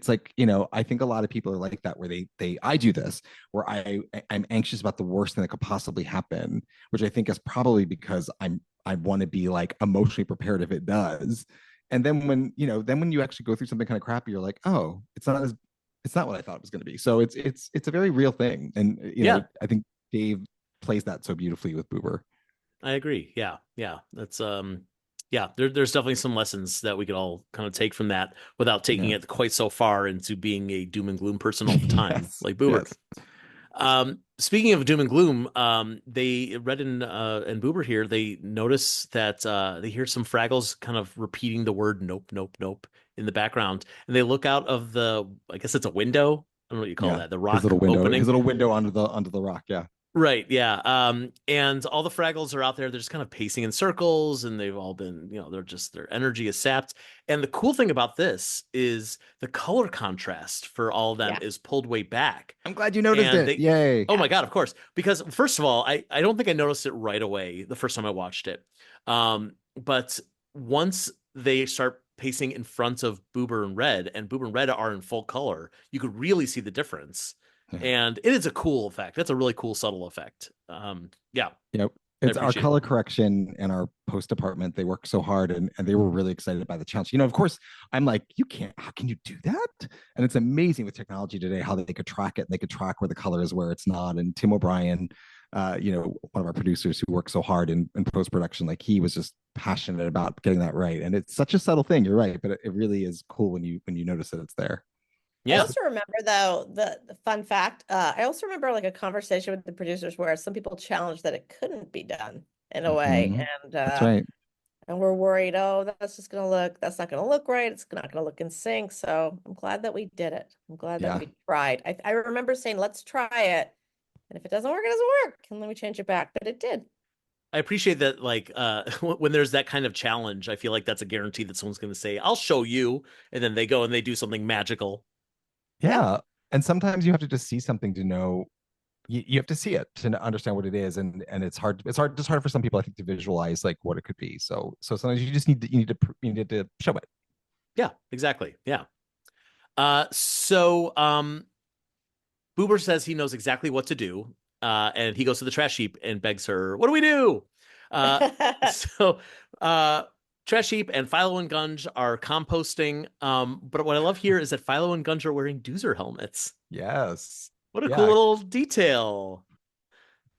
like, I think a lot of people are like that, where I do this, where I'm anxious about the worst thing that could possibly happen, which I think is probably because I want to be like emotionally prepared if it does. And then when you actually go through something kind of crappy, you're like, oh, it's not what I thought it was going to be. So it's a very real thing. And I think Dave plays that so beautifully with Boober. I agree. Yeah. Yeah. That's yeah, there's definitely some lessons that we could all kind of take from that without taking Yeah. it quite so far into being a doom and gloom person all the time, Yes. like Boober. Yes. Speaking of doom and gloom, they Red and Boober here, they notice that they hear some Fraggles kind of repeating the word nope, nope, nope in the background. And they look out of the, I guess it's a window. I don't know what you call Yeah. that, the rock His opening. little window under the rock. Yeah. Right, yeah. And all the Fraggles are out there. They're just kind of pacing in circles, and they've all been, their energy is sapped. And the cool thing about this is the color contrast for all of them Yeah. is pulled way back. I'm glad you noticed And it. Yay. oh my God, of course. Because first of all, I don't think I noticed it right away the first time I watched it. But once they start pacing in front of Boober and Boober and Red are in full color, you could really see the difference. Yeah. And it is a cool effect. That's a really cool, subtle effect. Yeah. Yep. I It's our appreciate color it. correction and our post department. They work so hard and they were really excited by the challenge. Of course, I'm like, how can you do that? And it's amazing with technology today how they could track it and they could track where the color is, where it's not. And Tim O'Brien, one of our producers who works so hard in post production, like he was just passionate about getting that right. And it's such a subtle thing. You're right, but it really is cool when you notice that it's there. I Yeah. also remember though the fun fact. I also remember like a conversation with the producers where some people challenged that it couldn't be done in a way, Mhm. and That's right. and we're worried. Oh, that's not gonna look right. It's not gonna look in sync. So I'm glad that we did it. I'm glad that Yeah. we tried. I remember saying, let's try it, and if it doesn't work, it doesn't work, and then we change it back. But it did. I appreciate that, like, when there's that kind of challenge, I feel like that's a guarantee that someone's going to say, I'll show you. And then they go and they do something magical. Yeah. Yeah. And sometimes you have to just see something to know you have to see it to understand what it is. And it's hard for some people, I think, to visualize like what it could be. So sometimes you just you need to show it. Yeah, exactly. Yeah. So Boober says he knows exactly what to do. And he goes to the trash heap and begs her, what do we do? Uh, so uh, Trash Heap and Philo and Gunge are composting. But what I love here is that Philo and Gunge are wearing Doozer helmets. Yes. What a cool Yeah. little detail.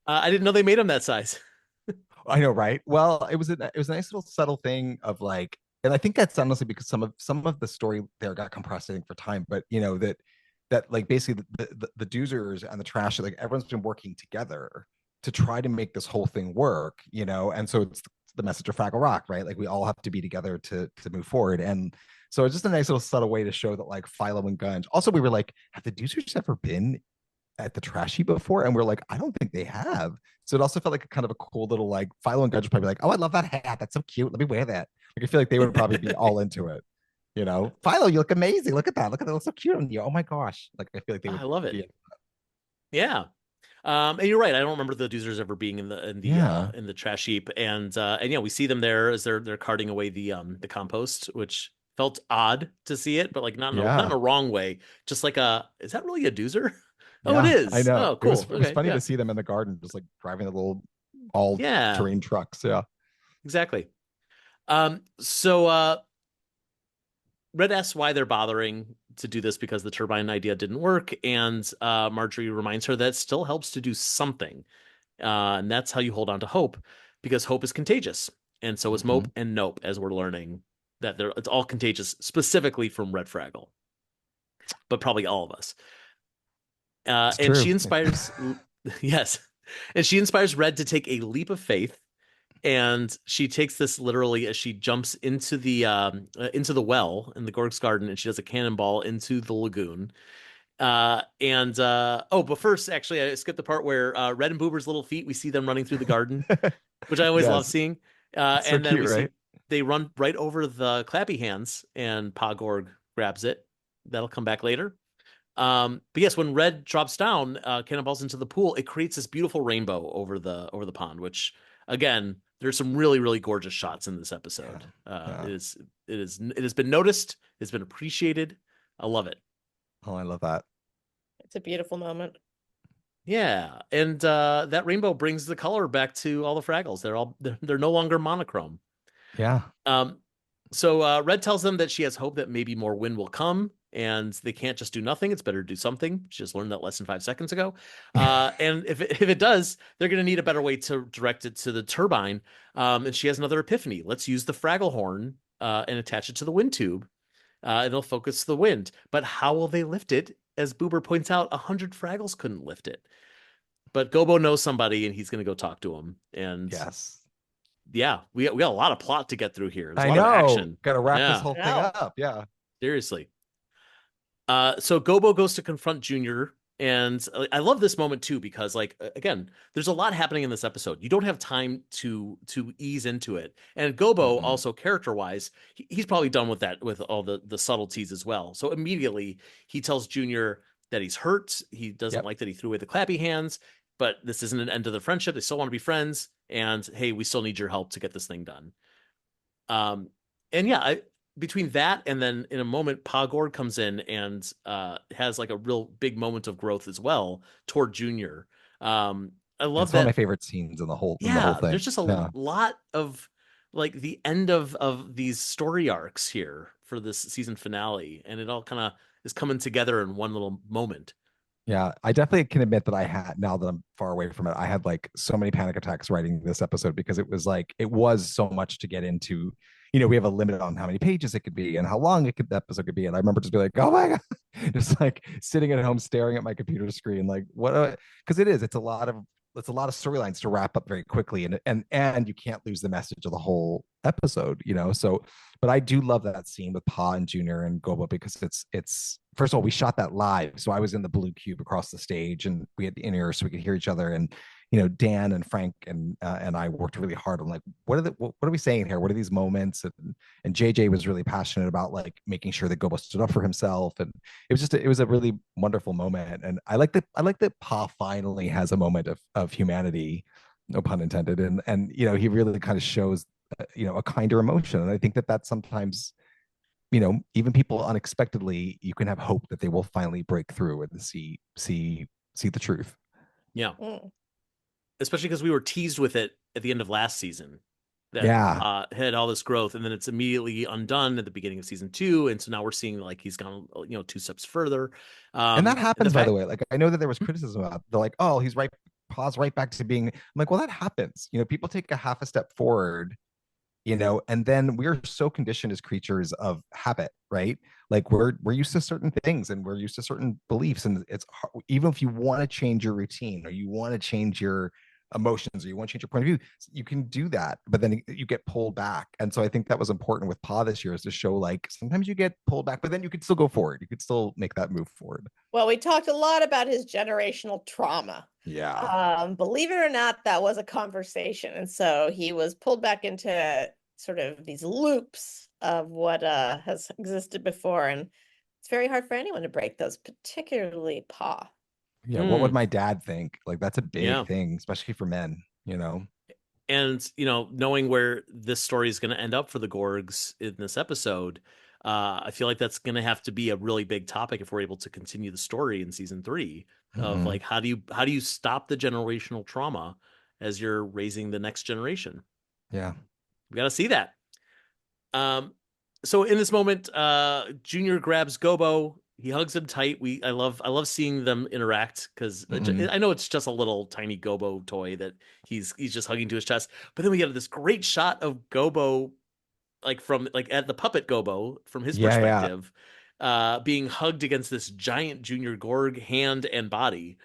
I didn't know they made them that size. I know, right? Well, it was a nice little subtle thing of like, and I think that's honestly because some of the story there got compressed, I think, for time. But that like basically the doozers and the trash, like everyone's been working together to try to make this whole thing work, and so it's the message of Fraggle Rock, right? Like we all have to be together to move forward. And so it's just a nice little subtle way to show that like Philo and Gunge. Also, we were like, have the doozers ever been at the trash heap before? And we're like, I don't think they have. So it also felt like a kind of a cool little like Philo and Gunge would probably like, oh, I love that hat. That's so cute. Let me wear that. Like I feel like they would probably be all into it. Philo, you look amazing. Look at that. Look at that. Looks so cute on you. Oh my gosh. Like I feel like they would I love be it. Yeah. And you're right. I don't remember the doozers ever being Yeah. in the trash heap. And yeah, we see them there as they're carting away the compost, which felt odd to see it, but like not in Yeah. a wrong way. Just like is that really a doozer? Oh, it Yeah. I is. know. Oh, cool. It was Okay. funny Yeah. to see them in the garden, just like driving the little all Yeah, terrain trucks. Yeah. exactly. So Red asks why they're bothering to do this because the turbine idea didn't work, and Marjorie reminds her that it still helps to do something. And that's how you hold on to hope, because hope is contagious. And so is Mope and Nope, as we're learning that it's all contagious, specifically from Red Fraggle, but probably all of us. It's And true. she inspires, yes, and she inspires Red to take a leap of faith. And she takes this literally as she jumps into the well in the Gorg's garden, and she does a cannonball into the lagoon. But first, actually, I skipped the part where Red and Boober's little feet, we see them running through the garden, which I always love Yes. seeing. It's so And then cute, we see right? they run right over the clappy hands, and Pa Gorg grabs it. That'll come back later. But yes, when Red drops down, cannonballs into the pool, it creates this beautiful rainbow over the pond, which again, there's some really, really gorgeous shots in this episode. Yeah. It has been noticed, it's been appreciated. I love it. Oh, I love that. It's a beautiful moment. Yeah, and that rainbow brings the color back to all the Fraggles. They're no longer monochrome. Yeah. So Red tells them that she has hope that maybe more wind will come, and they can't just do nothing. It's better to do something. She just learned that lesson 5 seconds ago. And if it does, they're going to need a better way to direct it to the turbine. And she has another epiphany. Let's use the Fraggle horn and attach it to the wind tube. It'll focus the wind. But how will they lift it? As Boober points out, 100 Fraggles couldn't lift it. But Gobo knows somebody, and he's going to go talk to him. And Yes. yeah, we got a lot of plot to get through here. There's a I lot of know. action. Got to wrap this Yeah. whole thing No. up. Yeah. Seriously. So Gobo goes to confront Junior, and I love this moment too because, like, again, there's a lot happening in this episode. You don't have time to ease into it. And Gobo Mhm. also character-wise, he's probably done with that, with all the subtleties as well. So immediately he tells Junior that he's hurt. He doesn't Yep. like that he threw away the clappy hands, but this isn't an end to the friendship. They still want to be friends, and hey, we still need your help to get this thing done. And yeah, between that and then in a moment, Pa Gord comes in and has like a real big moment of growth as well toward Junior. I love It's one of my that. favorite scenes in the whole Yeah, thing. there's just a lot of like the end of these story arcs here for this season finale, and it all kind of is coming together in one little moment. Yeah, I definitely can admit that I had, now that I'm far away from it, I had like so many panic attacks writing this episode because it was so much to get into. We have a limit on how many pages it could be and how long the episode could be. And I remember just being like, oh my God, just like sitting at home staring at my computer screen, like because it's a lot of storylines to wrap up very quickly, and you can't lose the message of the whole episode, so. But I do love that scene with Pa and Junior and Gobo because it's first of all, we shot that live, so I was in the blue cube across the stage, and we had the in-ear so we could hear each other. And Dan and Frank and I worked really hard on like what are we saying here? What are these moments? And JJ was really passionate about like making sure that Gobo stood up for himself, and it was a really wonderful moment. And I like that Pa finally has a moment of humanity, no pun intended, and he really kind of shows a kinder emotion. And I think that that's sometimes, even people unexpectedly, you can have hope that they will finally break through and see the truth. Yeah. Mm. Especially because we were teased with it at the end of last season that Yeah. had all this growth, and then it's immediately undone at the beginning of season 2, and so now we're seeing like he's gone 2 steps further. And that happens, by the fact, way. Like, I know that there was criticism about, they're like, oh, he's right, pause right back to being. I'm like, well, that happens. People take a half a step forward, and then we're so conditioned as creatures of habit, right? Like we're used to certain things and we're used to certain beliefs, and it's hard, even if you want to change your routine or you want to change your emotions or you want to change your point of view, you can do that, but then you get pulled back. And so I think that was important with Pa this year, is to show like sometimes you get pulled back, but then you could still go forward, you could still make that move forward. Well, we talked a lot about his generational trauma. Yeah. Believe it or not, that was a conversation. And so he was pulled back into sort of these loops of what has existed before. And it's very hard for anyone to break those, particularly Pa. Yeah, what would my dad think? Like that's a big Yeah. thing, especially for men, And knowing where this story is going to end up for the Gorgs in this episode, I feel like that's going to have to be a really big topic if we're able to continue the story in season 3 of Mhm. like how do you stop the generational trauma as you're raising the next generation. Yeah. We got to see that. So in this moment, Junior grabs Gobo. He hugs him tight. I love seeing them interact because Mhm. I know it's just a little tiny Gobo toy that he's just hugging to his chest. But then we get this great shot of Gobo, like from like at the puppet Gobo from his Yeah, yeah. perspective, being hugged against this giant Junior Gorg hand and body.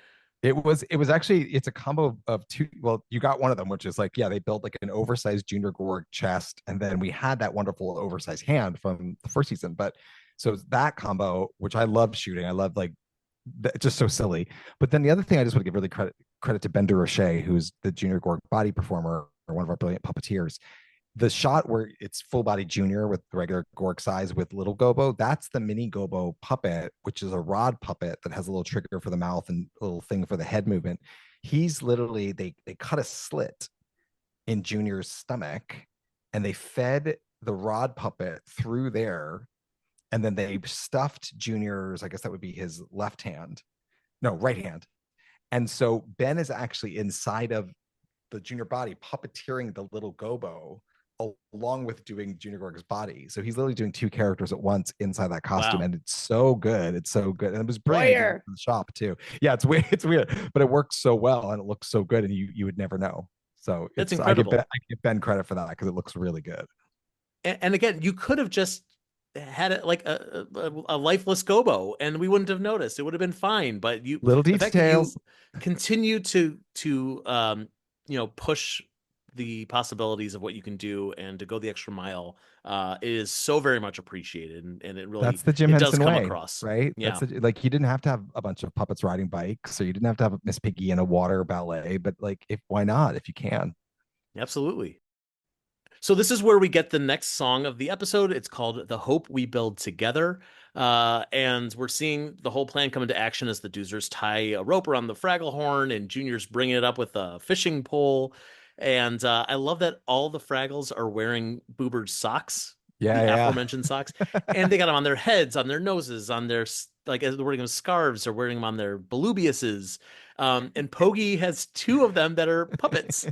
It was actually, it's a combo of two. Well, you got one of them, which is like, yeah, they built like an oversized Junior Gorg chest, and then we had that wonderful oversized hand from the first season. But so that combo, which I love shooting, I love like just so silly. But then the other thing I just want to give really credit to Bender Roche, who's the Junior Gorg body performer or one of our brilliant puppeteers. The shot where it's full body Junior with regular Gorg size with little Gobo, that's the mini Gobo puppet, which is a rod puppet that has a little trigger for the mouth and a little thing for the head movement. He's literally, they cut a slit in Junior's stomach and they fed the rod puppet through there, and then they stuffed Junior's, I guess that would be his left hand, no, right hand. And so Ben is actually inside of the Junior body puppeteering the little Gobo along with doing Junior Gorg's body. So he's literally doing 2 characters at once inside that costume. Wow. And it's so good. It's so good. And it was brilliant in Warrior. the shop too. Yeah, it's weird. It's weird, but it works so well and it looks so good. And you would never know. So That's it's incredible. I give Ben credit for that because it looks really good. And again, you could have just had it like a lifeless Gobo, and we wouldn't have noticed. It would have been fine. But Little the fact that you details. continue to push the possibilities of what you can do and to go the extra mile is so very much appreciated, and it really That's the Jim it does Henson come way, across. right? Yeah, Like you didn't have to have a bunch of puppets riding bikes, so you didn't have to have Miss Piggy in a water ballet, but like if why not if you can? absolutely. So this is where we get the next song of the episode. It's called "The Hope We Build Together," and we're seeing the whole plan come into action as the Doozers tie a rope around the Fraggle horn, and Junior's bringing it up with a fishing pole. And I love that all the Fraggles are wearing Boober's socks, Yeah, the yeah. aforementioned socks, and they got them on their heads, on their noses, on their like as they're wearing them scarves, or wearing them on their Belubiuses. And Pogi has 2 of them that are puppets.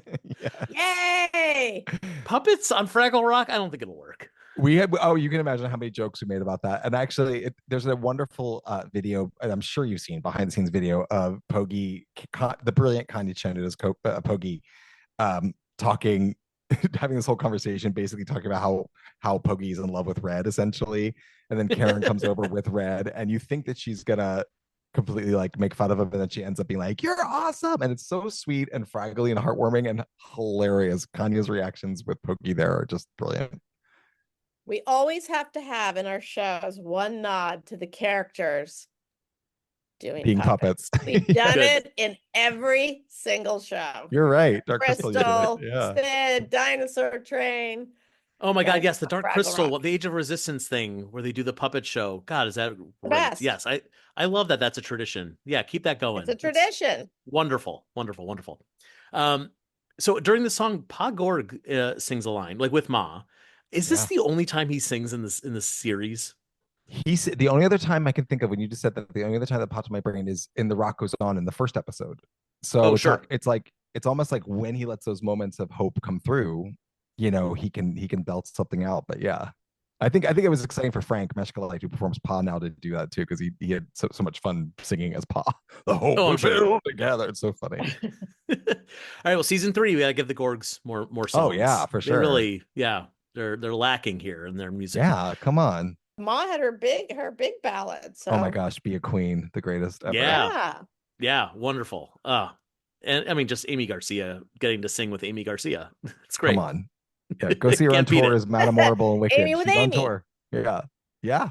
Yeah. Yay! Puppets on Fraggle Rock? I don't think it'll work. We had you can imagine how many jokes we made about that. And actually there's a wonderful video, and I'm sure you've seen behind the scenes video of Pogi, the brilliant Kanye Chen as Pogi, talking having this whole conversation, basically talking about how Pogi is in love with Red essentially, and then Karen comes over with Red, and you think that she's gonna completely like make fun of him, and then she ends up being like, "You're awesome," and it's so sweet and fraggly and heartwarming and hilarious. Kanye's reactions with Pogi there are just brilliant. We always have to have in our shows one nod to the characters doing Being puppets. We've done Good. it in every single show. You're right. Dark Crystal, you did Crystal, it. Yeah. Sid, Dinosaur Train. Oh my God, Guys, yes, the Dark Fraggle Crystal, Rock. the Age of Resistance thing where they do the puppet show. God, is that great? best. Yes, I love that. That's a tradition. Yeah, keep that going. It's a tradition. Wonderful, wonderful, wonderful. So during the song, Pa Gorg sings a line like with Ma. Is this Yeah. the only time he sings in this series? He's the only other time I can think of when you just said that, the only other time that popped in my brain is in The Rock Goes On in the first episode. So Oh, it's sure. it's almost like when he lets those moments of hope come through, he can belt something out. But yeah, I think it was exciting for Frank Meshkalite, who performs Pa now, to do that too, because he had so much fun singing as Pa. The hope Oh, I'm we sure. build together. It's so funny. All right, well, season 3, we gotta give the Gorgs more songs. Oh yeah, for They sure. really, yeah, they're lacking here in their music. Yeah, come on. Ma had her big ballad. So Oh my gosh, Be a Queen, the greatest ever. Yeah. Yeah, wonderful. And I mean, just Amy Garcia getting to sing with Amy Garcia. It's great. Come on. Yeah, go see her on Can't beat tour it. as Madame Horrible and Wicked. Amy with She's on Amy. tour. Yeah. Yeah.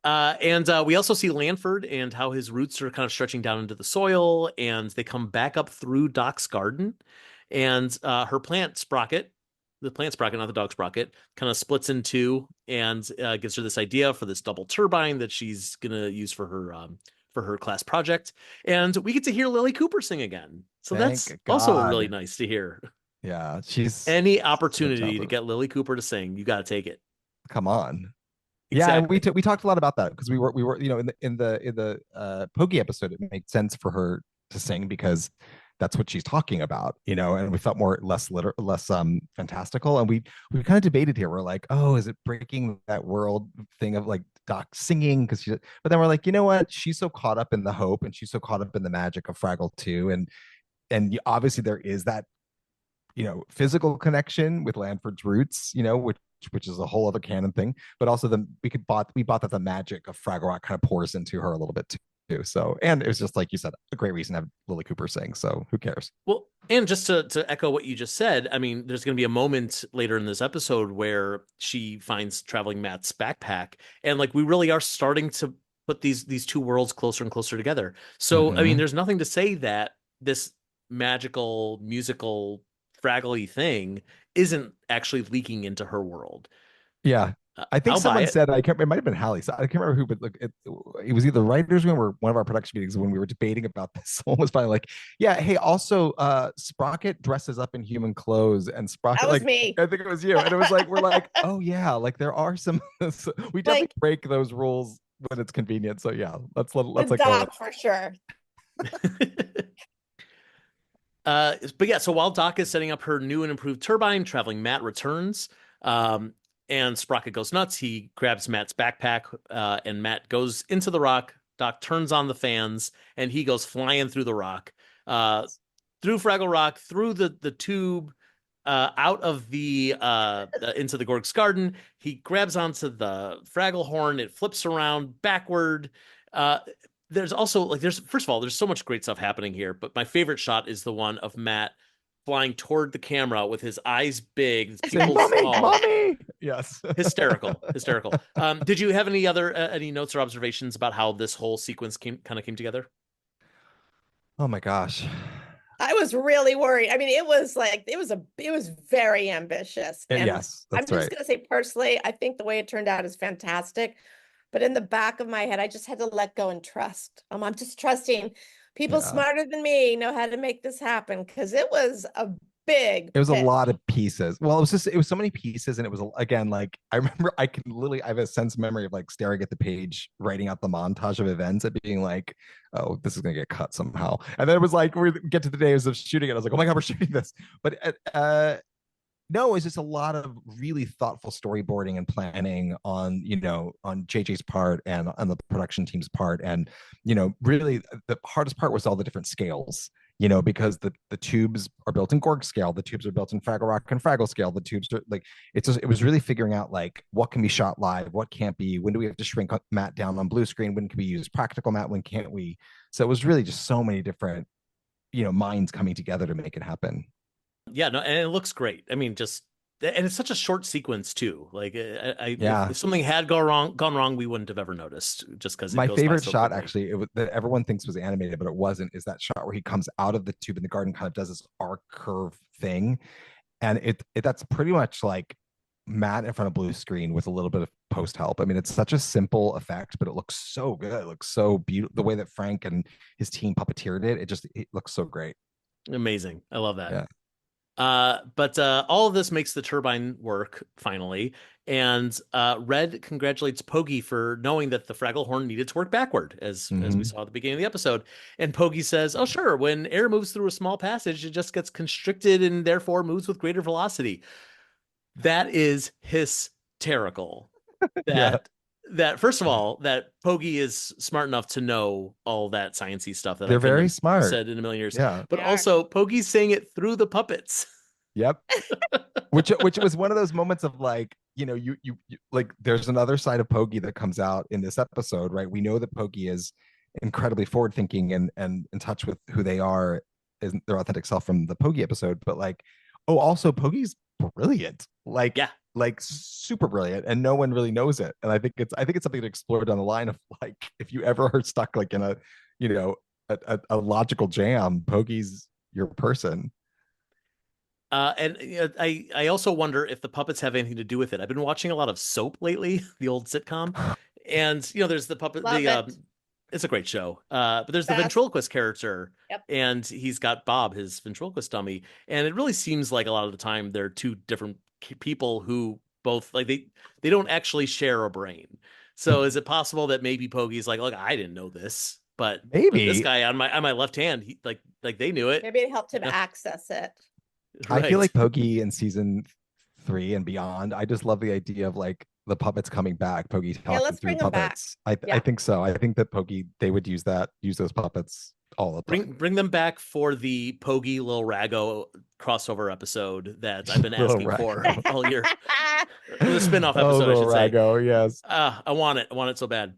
And we also see Lanford and how his roots are kind of stretching down into the soil, and they come back up through Doc's garden, and her plant Sprocket, the plant Sprocket, not the dog Sprocket, kind of splits in 2 and gives her this idea for this double turbine that she's gonna use for her class project. And we get to hear Lily Cooper sing again, so that's Thank also God. really nice to hear. Yeah. She's Any opportunity to get Lily Cooper to sing, you got to take it. come on. Yeah, and Exactly. we talked a lot about that because we were in the Pokey episode, it made sense for her to sing because that's what she's talking about, and we felt less fantastical, and we kind of debated here. We're like, oh, is it breaking that world thing of like Doc singing? But then we're like, you know what? She's so caught up in the hope, and she's so caught up in the magic of Fraggle 2, and obviously there is that physical connection with Lanford's roots, which is a whole other canon thing, but also we bought that the magic of Fraggle Rock kind of pours into her a little bit too. So, and it was just like you said, a great reason to have Lily Cooper sing. So who cares? Well, and just to echo what you just said, I mean, there's going to be a moment later in this episode where she finds Traveling Matt's backpack, and like we really are starting to put these 2 worlds closer and closer together. So, I mean, there's nothing to say that this magical musical Fraggle-y thing isn't actually leaking into her world. Yeah. I think I'll someone buy it. said, it might have been Halle. So I can't remember who, but look, it was either the writers' room or one of our production meetings when we were debating about this. Someone was finally like, yeah, hey, also Sprocket dresses up in human clothes, and Sprocket, that was like, me. I think it was you. And it was like, we're like, oh yeah, like there are some, we definitely Like, break those rules when it's convenient. So yeah, let's the like go. Doc for sure. But yeah, so while Doc is setting up her new and improved turbine, traveling Matt returns, um, and Sprocket goes nuts. He grabs Matt's backpack, and Matt goes into the rock. Doc turns on the fans, and he goes flying through the rock, uh, through Fraggle Rock, through the tube, out of the into the Gorg's garden. He grabs onto the Fraggle horn. It flips around backward. Uh, there's also like there's first of all there's so much great stuff happening here, but my favorite shot is the one of Matt flying toward the camera with his eyes big, his Saying, pupils mommy, small. mommy. Yes. Hysterical. Did you have any other any notes or observations about how this whole sequence came together? Oh my gosh. I was really worried. I mean, it was like it was very ambitious. And Yes, I'm that's just right. gonna say personally, I think the way it turned out is fantastic. But in the back of my head, I just had to let go and trust. I'm just trusting people Yeah. smarter than me know how to make this happen because it was a big It was a pitch. lot of pieces. Well, it was so many pieces, and it was again like I remember I have a sense memory of like staring at the page, writing out the montage of events, and being like, "Oh, this is gonna get cut somehow." And then it was like we get to the days of shooting it. I was like, "Oh my god, we're shooting this!" But no, it's just a lot of really thoughtful storyboarding and planning on on JJ's part and on the production team's part, and really the hardest part was all the different scales. Because the tubes are built in Gorg scale, the tubes are built in Fraggle Rock and Fraggle scale. The tubes are like it was really figuring out like what can be shot live, what can't be, when do we have to shrink Matt down on blue screen, when can we use practical Matt, when can't we? So it was really just so many different minds coming together to make it happen. Yeah, no, and it looks great. I mean, just and it's such a short sequence too. Like, Yeah. if something had gone wrong, we wouldn't have ever noticed just because it My goes by favorite so shot, quickly. actually, that everyone thinks was animated, but it wasn't, is that shot where he comes out of the tube in the garden, kind of does this arc curve thing, and it that's pretty much like Matt in front of blue screen with a little bit of post help. I mean, it's such a simple effect, but it looks so good. It looks so beautiful. The way that Frank and his team puppeteered it looks so great. Amazing. I love that. Yeah. But all of this makes the turbine work finally, and Red congratulates Poggy for knowing that the Fraggle horn needed to work backward, as we Mhm. saw at the beginning of the episode. And Poggy says, "Oh, sure. When air moves through a small passage, it just gets constricted and therefore moves with greater velocity." That is hysterical. Yeah. That first of all, that Poggy is smart enough to know all that sciencey stuff that I They're couldn't very have smart. said in a million years. Yeah. But They are. also, Poggy's saying it through the puppets. Yep. Which was one of those moments of like, you like there's another side of Poggy that comes out in this episode, right? We know that Poggy is incredibly forward thinking and in touch with who they are, is their authentic self from the Poggy episode, but like, oh, also Poggy's brilliant. Yeah, Like super brilliant, and no one really knows it. And I think it's something to explore down the line of like if you ever are stuck like in a a logical jam, Poggy's your person. and I also wonder if the puppets have anything to do with it. I've been watching a lot of Soap lately, the old sitcom, and there's the puppet. Love it. It's a great show. But there's the Best. ventriloquist character, Yep. and he's got Bob, his ventriloquist dummy, and it really seems like a lot of the time they're two different people who both like they don't actually share a brain. So is it possible that maybe Poggy's like, look, I didn't know this, but this Maybe. guy on my left hand, he like they knew it, Maybe it helped him access it. I feel right? like Pokey in season 3 and beyond. I just love the idea of like the puppets coming back, Pokey Yeah, talking let's through bring him back. puppets. I Yeah. think so. I think that Pokey they would use those puppets all the time. Bring them back for the Poggy Lil Rago crossover episode that I've been Little asking for Rago. all year. The spin-off Oh, episode, I little should say. Rago, yes. I want it. I want it so bad.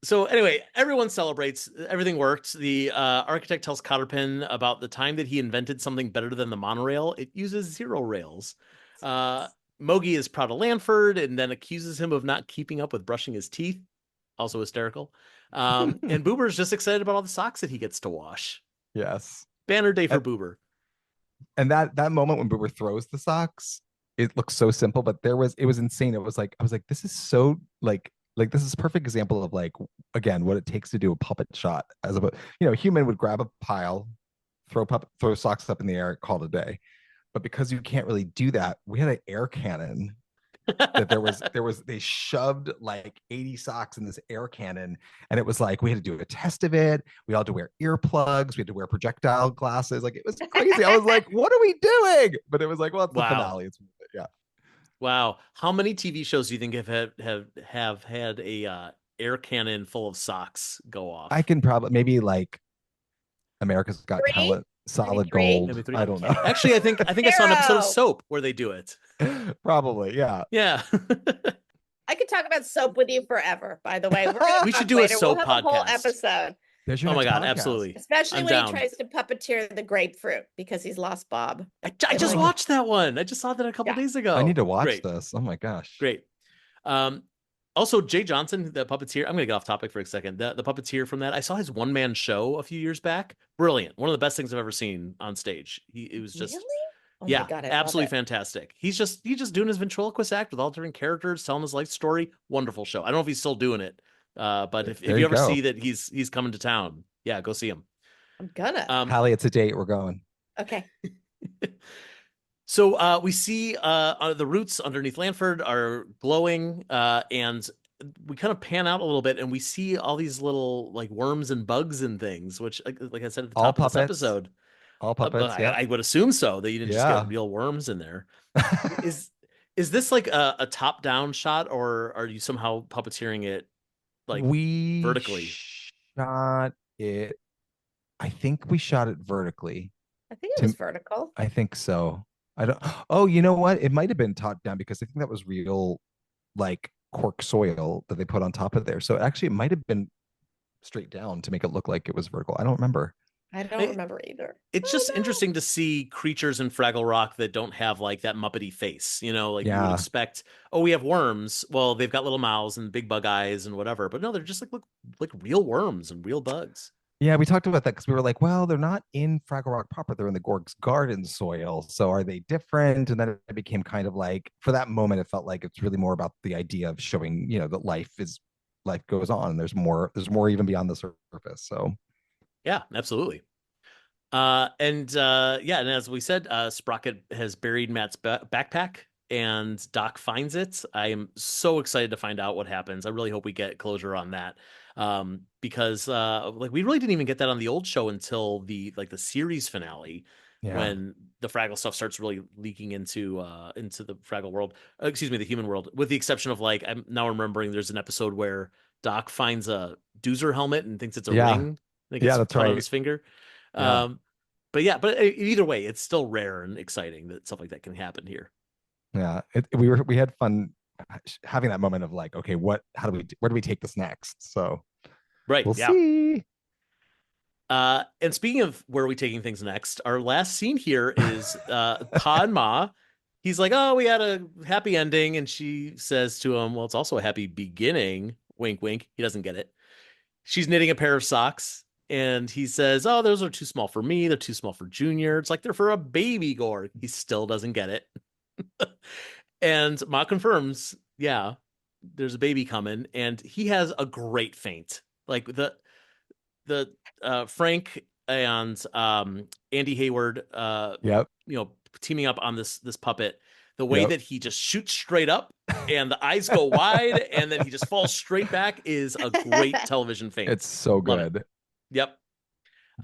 So anyway, everyone celebrates. Everything worked. The architect tells Cotterpin about the time that he invented something better than the monorail. It uses 0 rails. Mogi is proud of Lanford and then accuses him of not keeping up with brushing his teeth. Also hysterical. And Boober's just excited about all the socks that he gets to wash. Yes. Banner day for And, Boober. and that moment when Boober throws the socks, it looks so simple, but it was insane. It was like I was like, this is so like this is a perfect example of like again what it takes to do a puppet shot. As a human would grab a pile, throw socks up in the air, call it a day. But because you can't really do that, we had an air cannon that they shoved like 80 socks in this air cannon, and it was like we had to do a test of it. We all had to wear earplugs, we had to wear projectile glasses. Like, it was crazy. I was like, what are we doing? But it was like, well, it's the Wow. finale. It's yeah. Wow. How many TV shows do you think have had a air cannon full of socks go off? I can probably maybe like America's Got 3? Talent, Solid Maybe 3? Gold. Maybe 3. I don't know. Okay. Actually, I think I saw an episode of 0. Soap where they do it. Probably, yeah. Yeah. I could talk about soap with you forever, by the way. We're gonna We should talk do a later. soap we'll have a whole podcast. episode. There's your Oh my next God, podcast. absolutely. Especially I'm when down. he tries to puppeteer the grapefruit because he's lost Bob. I just like- watched that one. I just saw that a couple Yeah. days ago. I need to watch Great. this. Oh my gosh. Great. Also, Jay Johnson, the puppeteer. I'm going to get off topic for a second. The puppeteer from that. I saw his one-man show a few years back. Brilliant. One of the best things I've ever seen on stage. It was just Really? Oh yeah, my God, I love absolutely it. fantastic. He's just doing his ventriloquist act with all different characters, telling his life story. Wonderful show. I don't know if he's still doing it. But if There you you ever go. see that he's coming to town, yeah, go see him. I'm gonna. Halle, it's a date. We're going. Okay. So we see the roots underneath Lanford are glowing, and we kind of pan out a little bit, and we see all these little like worms and bugs and things, which, like I said at the All top of this puppets. episode, All puppets. Yeah. I would assume so, that you didn't just Yeah. get real worms in there. Is this like a top-down shot, or are you somehow puppeteering it like we vertically? shot it. I think we shot it vertically. I think it was vertical. I think so. I don't. Oh, you know what? It might have been top down because I think that was real, like cork soil that they put on top of there. So actually, it might have been straight down to make it look like it was vertical. I don't remember. I don't remember either. It's just interesting to see creatures in Fraggle Rock that don't have like that Muppety face, you know, like you would Yeah. expect. Oh, we have worms. Well, they've got little mouths and big bug eyes and whatever, but no, they're just like look like real worms and real bugs. Yeah, we talked about that because we were like, well, they're not in Fraggle Rock proper. They're in the Gorg's garden soil. So are they different? And then it became kind of like, for that moment, it felt like it's really more about the idea of showing, that life goes on. And there's more even beyond the surface. So Yeah, absolutely. And as we said, Sprocket has buried Matt's backpack, and Doc finds it. I am so excited to find out what happens. I really hope we get closure on that. Because we really didn't even get that on the old show until the series finale, when the Fraggle stuff starts really leaking into the Fraggle world. Excuse me, the human world, with the exception of I'm now remembering there's an episode where Doc finds a Doozer helmet and thinks it's a ring. That's on right. his finger. Yeah. But either way, it's still rare and exciting that stuff like that can happen here. Yeah, we had fun having that moment of like, okay, where do we take this next? So right, we'll see. And speaking of where are we taking things next, our last scene here is Pa and Ma. He's like, oh, we had a happy ending, and she says to him, well, it's also a happy beginning. Wink, wink. He doesn't get it. She's knitting a pair of socks, and he says, oh, those are too small for me. They're too small for Junior. It's like they're for a baby Gorg. He still doesn't get it. And Ma confirms, yeah, there's a baby coming, and he has a great feint. Like the Frank and Andy Hayward, teaming up on this puppet. The way that he just shoots straight up, and the eyes go wide, and then he just falls straight back is a great television feint. It's so good. Yep.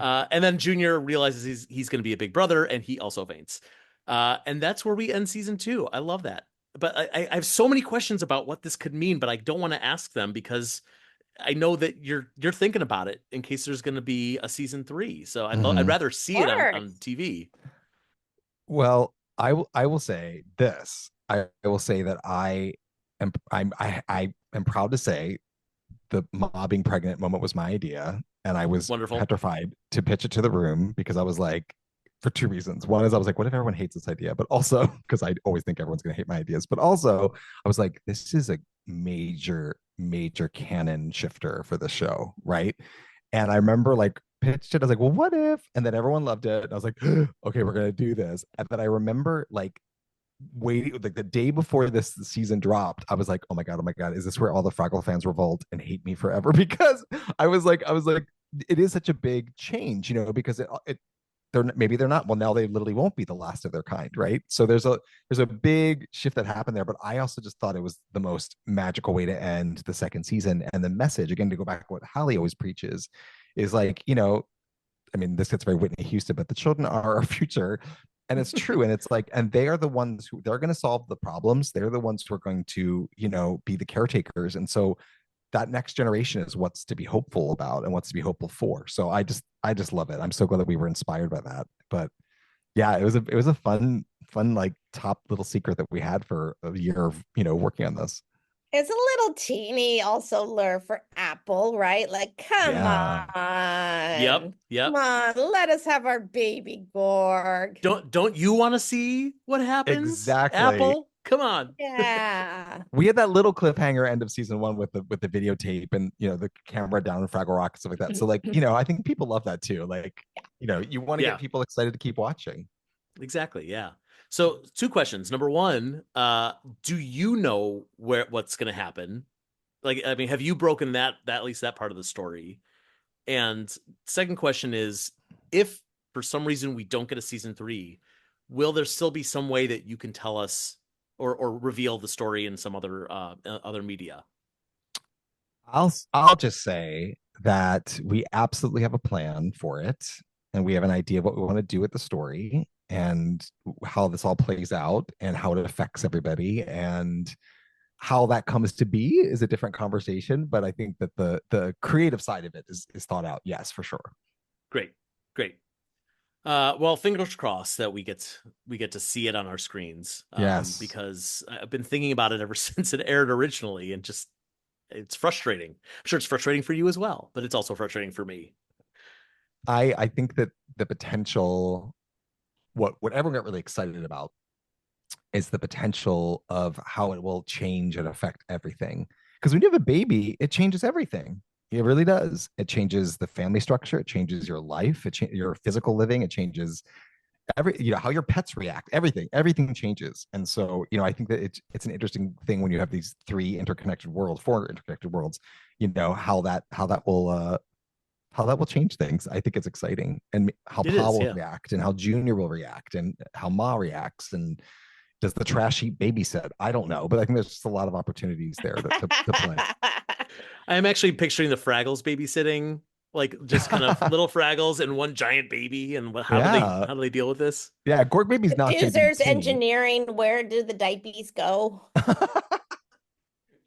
And then Junior realizes he's going to be a big brother, and he also faints. And that's where we end season 2. I love that. But I have so many questions about what this could mean, but I don't want to ask them because I know that you're thinking about it in case there's going to be a season 3. So I'd rather see it on TV. Well, I will say this. I will say that I am proud to say the Ma being pregnant moment was my idea, and I was petrified to pitch it to the room because I was like, for 2 reasons. One is I was like, what if everyone hates this idea? But also because I always think everyone's going to hate my ideas. But also I was like, this is a major canon shifter for the show, right? And I remember pitched it. I was like, well, what if? And then everyone loved it. And I was like, okay, we're going to do this. And then I remember waiting, the day before the season dropped, I was like, oh my god, is this where all the Fraggle fans revolt and hate me forever? Because I was like, it is such a big change, because maybe they're not. Well, now they literally won't be the last of their kind, right? So there's a big shift that happened there. But I also just thought it was the most magical way to end the second season. And the message, again, to go back to what Halle always preaches, is like, I mean, this gets very Whitney Houston, but the children are our future. And it's true. And it's like, and they are the ones who they're going to solve the problems. They're the ones who are going to, be the caretakers. And so that next generation is what's to be hopeful about and what's to be hopeful for. So I just love it. I'm so glad that we were inspired by that. But yeah, it was a fun, like top little secret that we had for a year of, working on this. It's a little teeny also lure for Apple, right? Like, come Yeah. on. Yep. Come on, let us have our baby Gorg. Don't you want to see what happens? Exactly. Apple, come on. Yeah. We had that little cliffhanger end of season one with the videotape and the camera down in Fraggle Rock and stuff like that. So like, I think people love that too. Like, you want to Yeah. get people excited to keep watching. Exactly. Yeah. So 2 questions. Number 1, do you know what's going to happen? Like, I mean, have you broken that at least that part of the story? And second question is, if for some reason we don't get a season 3, will there still be some way that you can tell us or reveal the story in some other media? I'll just say that we absolutely have a plan for it, and we have an idea of what we want to do with the story and how this all plays out and how it affects everybody, and how that comes to be is a different conversation. But I think that the creative side of it is thought out. Yes, for sure. Great. Well, fingers crossed that we get to see it on our screens. Yes. Because I've been thinking about it ever since it aired originally, and just it's frustrating. I'm sure it's frustrating for you as well, but it's also frustrating for me. I think that the potential, what everyone got really excited about, is the potential of how it will change and affect everything. Because when you have a baby, it changes everything. It really does. It changes the family structure. It changes your life. Your physical living. It changes how your pets react. Everything changes. And so, I think that it's an interesting thing when you have these four interconnected worlds. How that will change things. I think it's exciting, and how Pa will react, and how Junior will react, and how Ma reacts, and does the trash heap babysit? I don't know, but I think there's just a lot of opportunities there to play. I'm actually picturing the Fraggles babysitting, like just kind of little Fraggles and one giant baby, and how do they deal with this? Yeah, Gorg baby's not Users engineering. Where do the diapers go?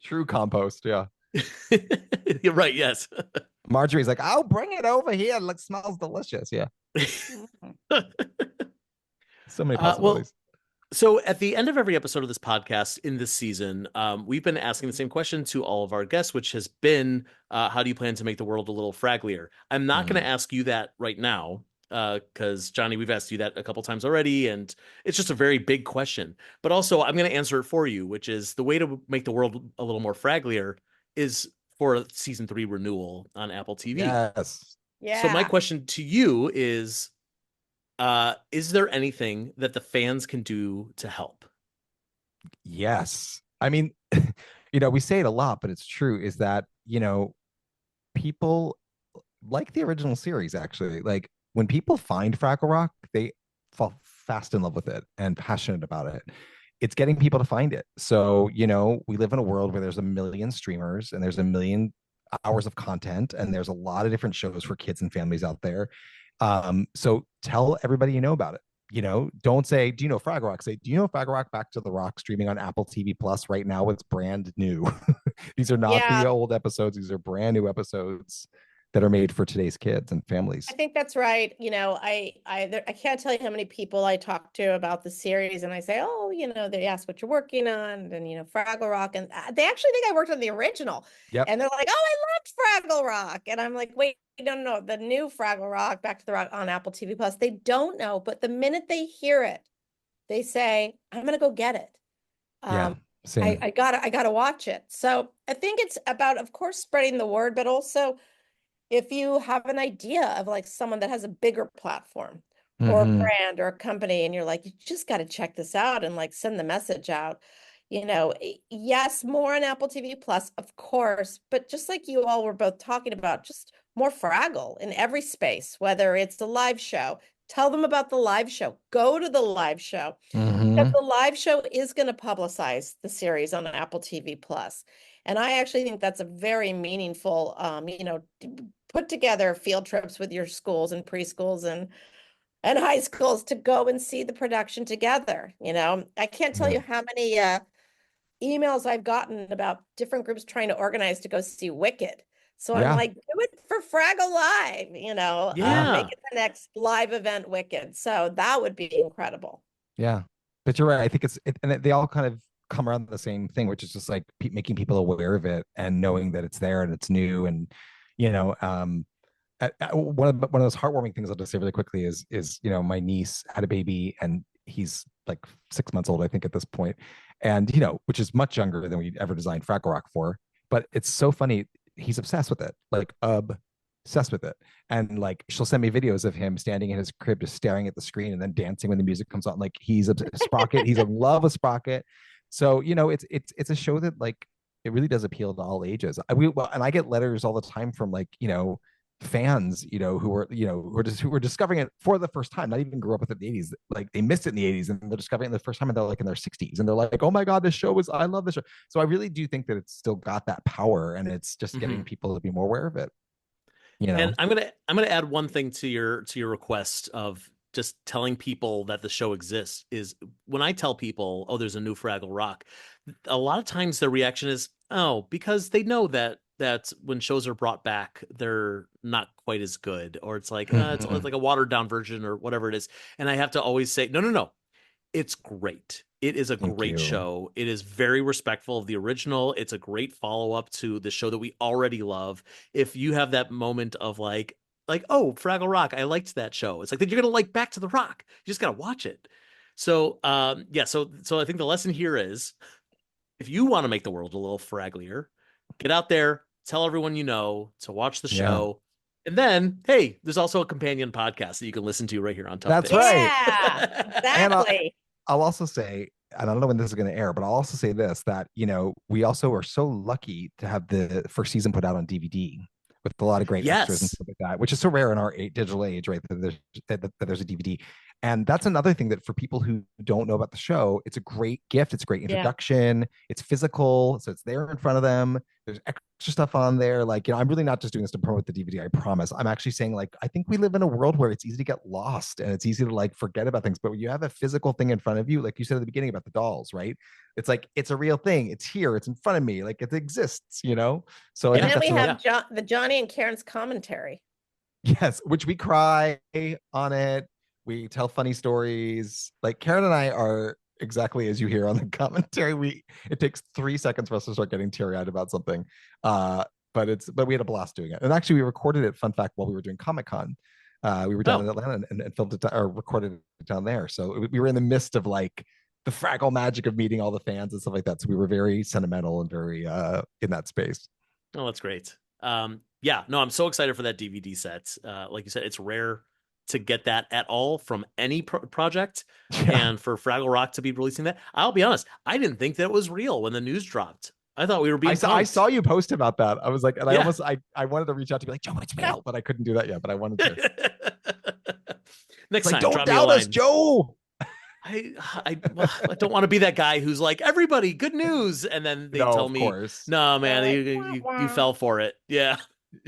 True compost. Yeah. You're right. Yes. Marjorie's like, I'll bring it over here. It smells delicious. Yeah. So many possibilities. So at the end of every episode of this podcast in this season, we've been asking the same question to all of our guests, which has been, how do you plan to make the world a little fragglier? I'm not going to ask you that right now, because Johnny, we've asked you that a couple times already, and it's just a very big question. But also, I'm going to answer it for you, which is the way to make the world a little more fragglier is for a season 3 renewal on Apple TV. Yes. Yeah. So my question to you is there anything that the fans can do to help? Yes. I mean, we say it a lot, but it's true, is that, people like the original series, actually. Like, when people find Fraggle Rock, they fall fast in love with it and passionate about it. It's getting people to find it. So, we live in a world where there's a million streamers and there's a million hours of content, and there's a lot of different shows for kids and families out there. So tell everybody you know about it. Don't say, do you know Fraggle Rock? Say, do you know Fraggle Rock Back to the Rock streaming on Apple TV Plus right now? It's brand new. These are not the old episodes. These are brand new episodes that are made for today's kids and families. I think that's right. I can't tell you how many people I talk to about the series, and I say, oh, they ask what you're working on, and Fraggle Rock, and they actually think I worked on the original. Yep. And they're like, oh, I loved Fraggle Rock, and I'm like, wait, no, the new Fraggle Rock, Back to the Rock on Apple TV Plus. They don't know, but the minute they hear it, they say, I'm gonna go get it. Same. I gotta watch it. So I think it's about, of course, spreading the word, but also, if you have an idea of like someone that has a bigger platform or a brand or a company, and you're like, you just got to check this out, and like send the message out, yes, more on Apple TV Plus, of course, but just like you all were both talking about, just more Fraggle in every space, whether it's the live show, Tell them about the live show. Go to the live show. Mhm. Because the live show is going to publicize the series on Apple TV Plus. And I actually think that's a very meaningful, put together field trips with your schools and preschools and high schools to go and see the production together. I can't tell Yeah. you how many emails I've gotten about different groups trying to organize to go see Wicked. So I'm Yeah. like, do it for Fraggle Live, Yeah. make it the next live event Wicked. So that would be incredible. Yeah, but you're right. I think and they all kind of come around the same thing, which is just like making people aware of it and knowing that it's there and it's new. And one of those heartwarming things I'll just say really quickly is my niece had a baby and he's like 6 months old, I think, at this point, and which is much younger than we ever designed Fraggle Rock for. But it's so funny. He's obsessed with it, like obsessed with it. And like she'll send me videos of him standing in his crib just staring at the screen and then dancing when the music comes on. Like he's a Sprocket. He's in love with Sprocket. So it's a show that like it really does appeal to all ages. And I get letters all the time from like fans who were discovering it for the first time, not even grew up with it in the 80s, like they missed it in the 80s and they're discovering it the first time and they're like in their 60s and they're like, oh my god, I love this show. So I really do think that it's still got that power and it's just getting people to be more aware of it. And I'm gonna add one thing to your request of just telling people that the show exists. Is when I tell people, oh, there's a new Fraggle Rock, a lot of times their reaction is, oh, because they know that when shows are brought back, they're not quite as good, or it's like it's like a watered down version or whatever it is. And I have to always say, no. It's great. It is a great show. It is very respectful of the original. It's a great follow-up to the show that we already love. If you have that moment of like, oh, Fraggle Rock, I liked that show. It's like, then you're gonna like Back to the Rock. You just gotta watch it. So so I think the lesson here is, if you want to make the world a little fragglier, get out there, tell everyone you know to watch the show. And then, hey, there's also a companion podcast that you can listen to right here on Tough That's Picks. right. Yeah, exactly. I'll also say, and I don't know when this is going to air, but I'll also say this, that, we also are so lucky to have the first season put out on DVD with a lot of great extras and stuff like that, which is so rare in our digital age, right? That there's a DVD. And that's another thing that for people who don't know about the show, it's a great gift. It's a great introduction. It's physical. So it's there in front of them. There's extra stuff on there. Like, I'm really not just doing this to promote the DVD. I promise. I'm actually saying, like, I think we live in a world where it's easy to get lost and it's easy to like forget about things. But when you have a physical thing in front of you, like you said at the beginning about the dolls, right? It's like, it's a real thing. It's here. It's in front of me. Like it exists, So and then we have the Johnny and Karen's commentary. Yes, which we cry on it. We tell funny stories. Like Karen and I are exactly as you hear on the commentary. It takes 3 seconds for us to start getting teary-eyed about something. But we had a blast doing it. And actually we recorded it, fun fact, while we were doing Comic-Con. We were down in Atlanta and filmed it or recorded it down there. So we were in the midst of like the Fraggle magic of meeting all the fans and stuff like that. So we were very sentimental and very in that space. Oh, that's great. Yeah, no, I'm so excited for that DVD set. Like you said, it's rare to get that at all from any project. And for Fraggle Rock to be releasing that, I'll be honest, I didn't think that was real when the news dropped. I thought we were being I saw you post about that. I was like, and I wanted to reach out to be like, Joe, it's real, but I couldn't do that yet, but I wanted to. Next time, don't doubt us, Joe. I don't want to be that guy who's like, everybody, good news, and then they tell me, no, man, you fell for it. Yeah,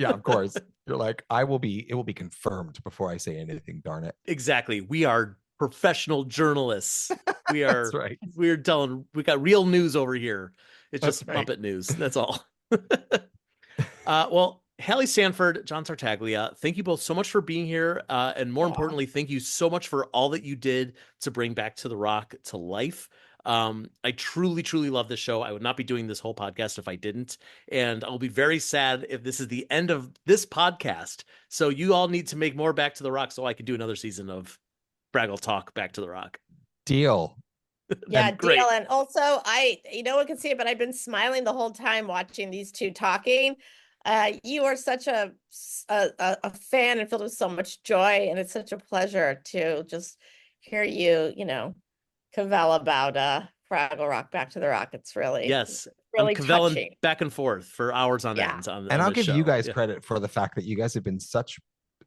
of course. You're like, it will be confirmed before I say anything. Darn it. Exactly. We are professional journalists. We are. That's right. We got real news over here. It's just Muppet news. That's all. Well, Halle Stanford, John Tartaglia, thank you both so much for being here. And more importantly, thank you so much for all that you did to bring Back to the Rock to life. I truly, truly love this show. I would not be doing this whole podcast if I didn't. And I'll be very sad if this is the end of this podcast. So you all need to make more Back to the Rock so I can do another season of Fraggle Talk Back to the Rock. Deal. Yeah, deal. And also, no one can see it, but I've been smiling the whole time watching these two talking. You are such a fan and filled with so much joy, and it's such a pleasure to just hear you, cavell about Fraggle Rock Back to the Rock. It's really really touching. Back and forth for hours on end. And I'll give you guys credit for the fact that you guys have been such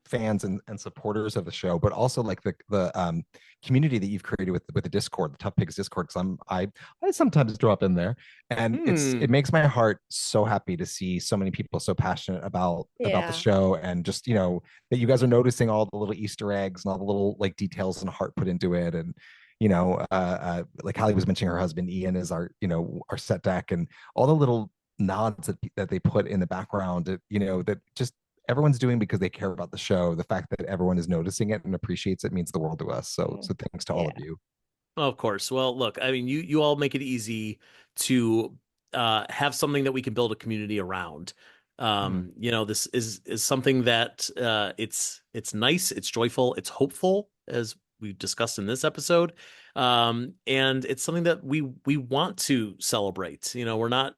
fans and supporters of the show, but also like the community that you've created with the Discord, the Tough Pigs Discord. Because I sometimes drop in there, and it makes my heart so happy to see so many people so passionate about the show, and just that you guys are noticing all the little Easter eggs and all the little like details and heart put into it. And like Halle was mentioning, her husband Ian is our our set deck, and all the little nods that they put in the background, that just everyone's doing because they care about the show. The fact that everyone is noticing it and appreciates it means the world to us. So thanks to all of you. Of course. Well, look, I mean, you all make it easy to have something that we can build a community around. This is something that it's nice, it's joyful, it's hopeful, as we discussed in this episode. And it's something that we want to celebrate. We're not,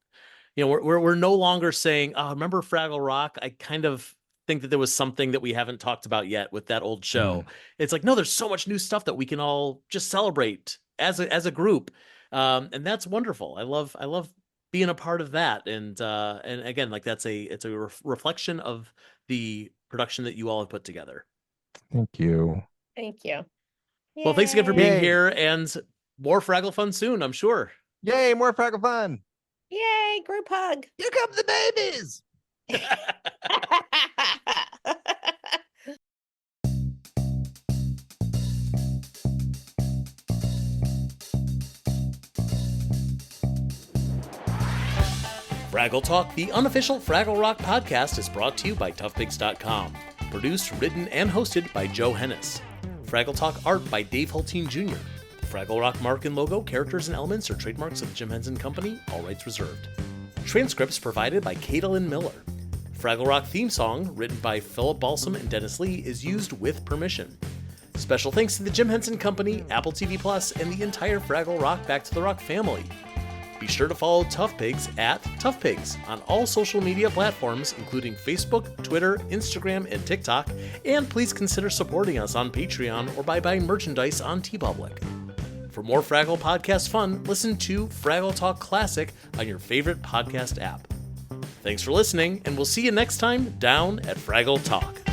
we're no longer saying, oh, remember Fraggle Rock? I kind of think that there was something that we haven't talked about yet with that old show. It's like, no, there's so much new stuff that we can all just celebrate as a group. And that's wonderful. I love being a part of that. And again, like it's a reflection of the production that you all have put together. Thank you. Thank you. Well, thanks again for being here, and more Fraggle fun soon, I'm sure. Yay, more Fraggle fun. Yay, group hug. Here come the babies. Fraggle Talk, the unofficial Fraggle Rock podcast, is brought to you by toughpigs.com. Produced, written, and hosted by Joe Hennis. Fraggle Talk art by Dave Hulteen Jr. Fraggle Rock mark and logo, characters, and elements are trademarks of the Jim Henson Company, all rights reserved. Transcripts provided by Caitlin Miller. Fraggle Rock theme song, written by Philip Balsam and Dennis Lee, is used with permission. Special thanks to the Jim Henson Company, Apple TV Plus, and the entire Fraggle Rock Back to the Rock family. Be sure to follow Tough Pigs at Tough Pigs on all social media platforms, including Facebook, Twitter, Instagram, and TikTok, and please consider supporting us on Patreon or by buying merchandise on TeePublic. For more Fraggle podcast fun, listen to Fraggle Talk Classic on your favorite podcast app. Thanks for listening, and we'll see you next time down at Fraggle Talk.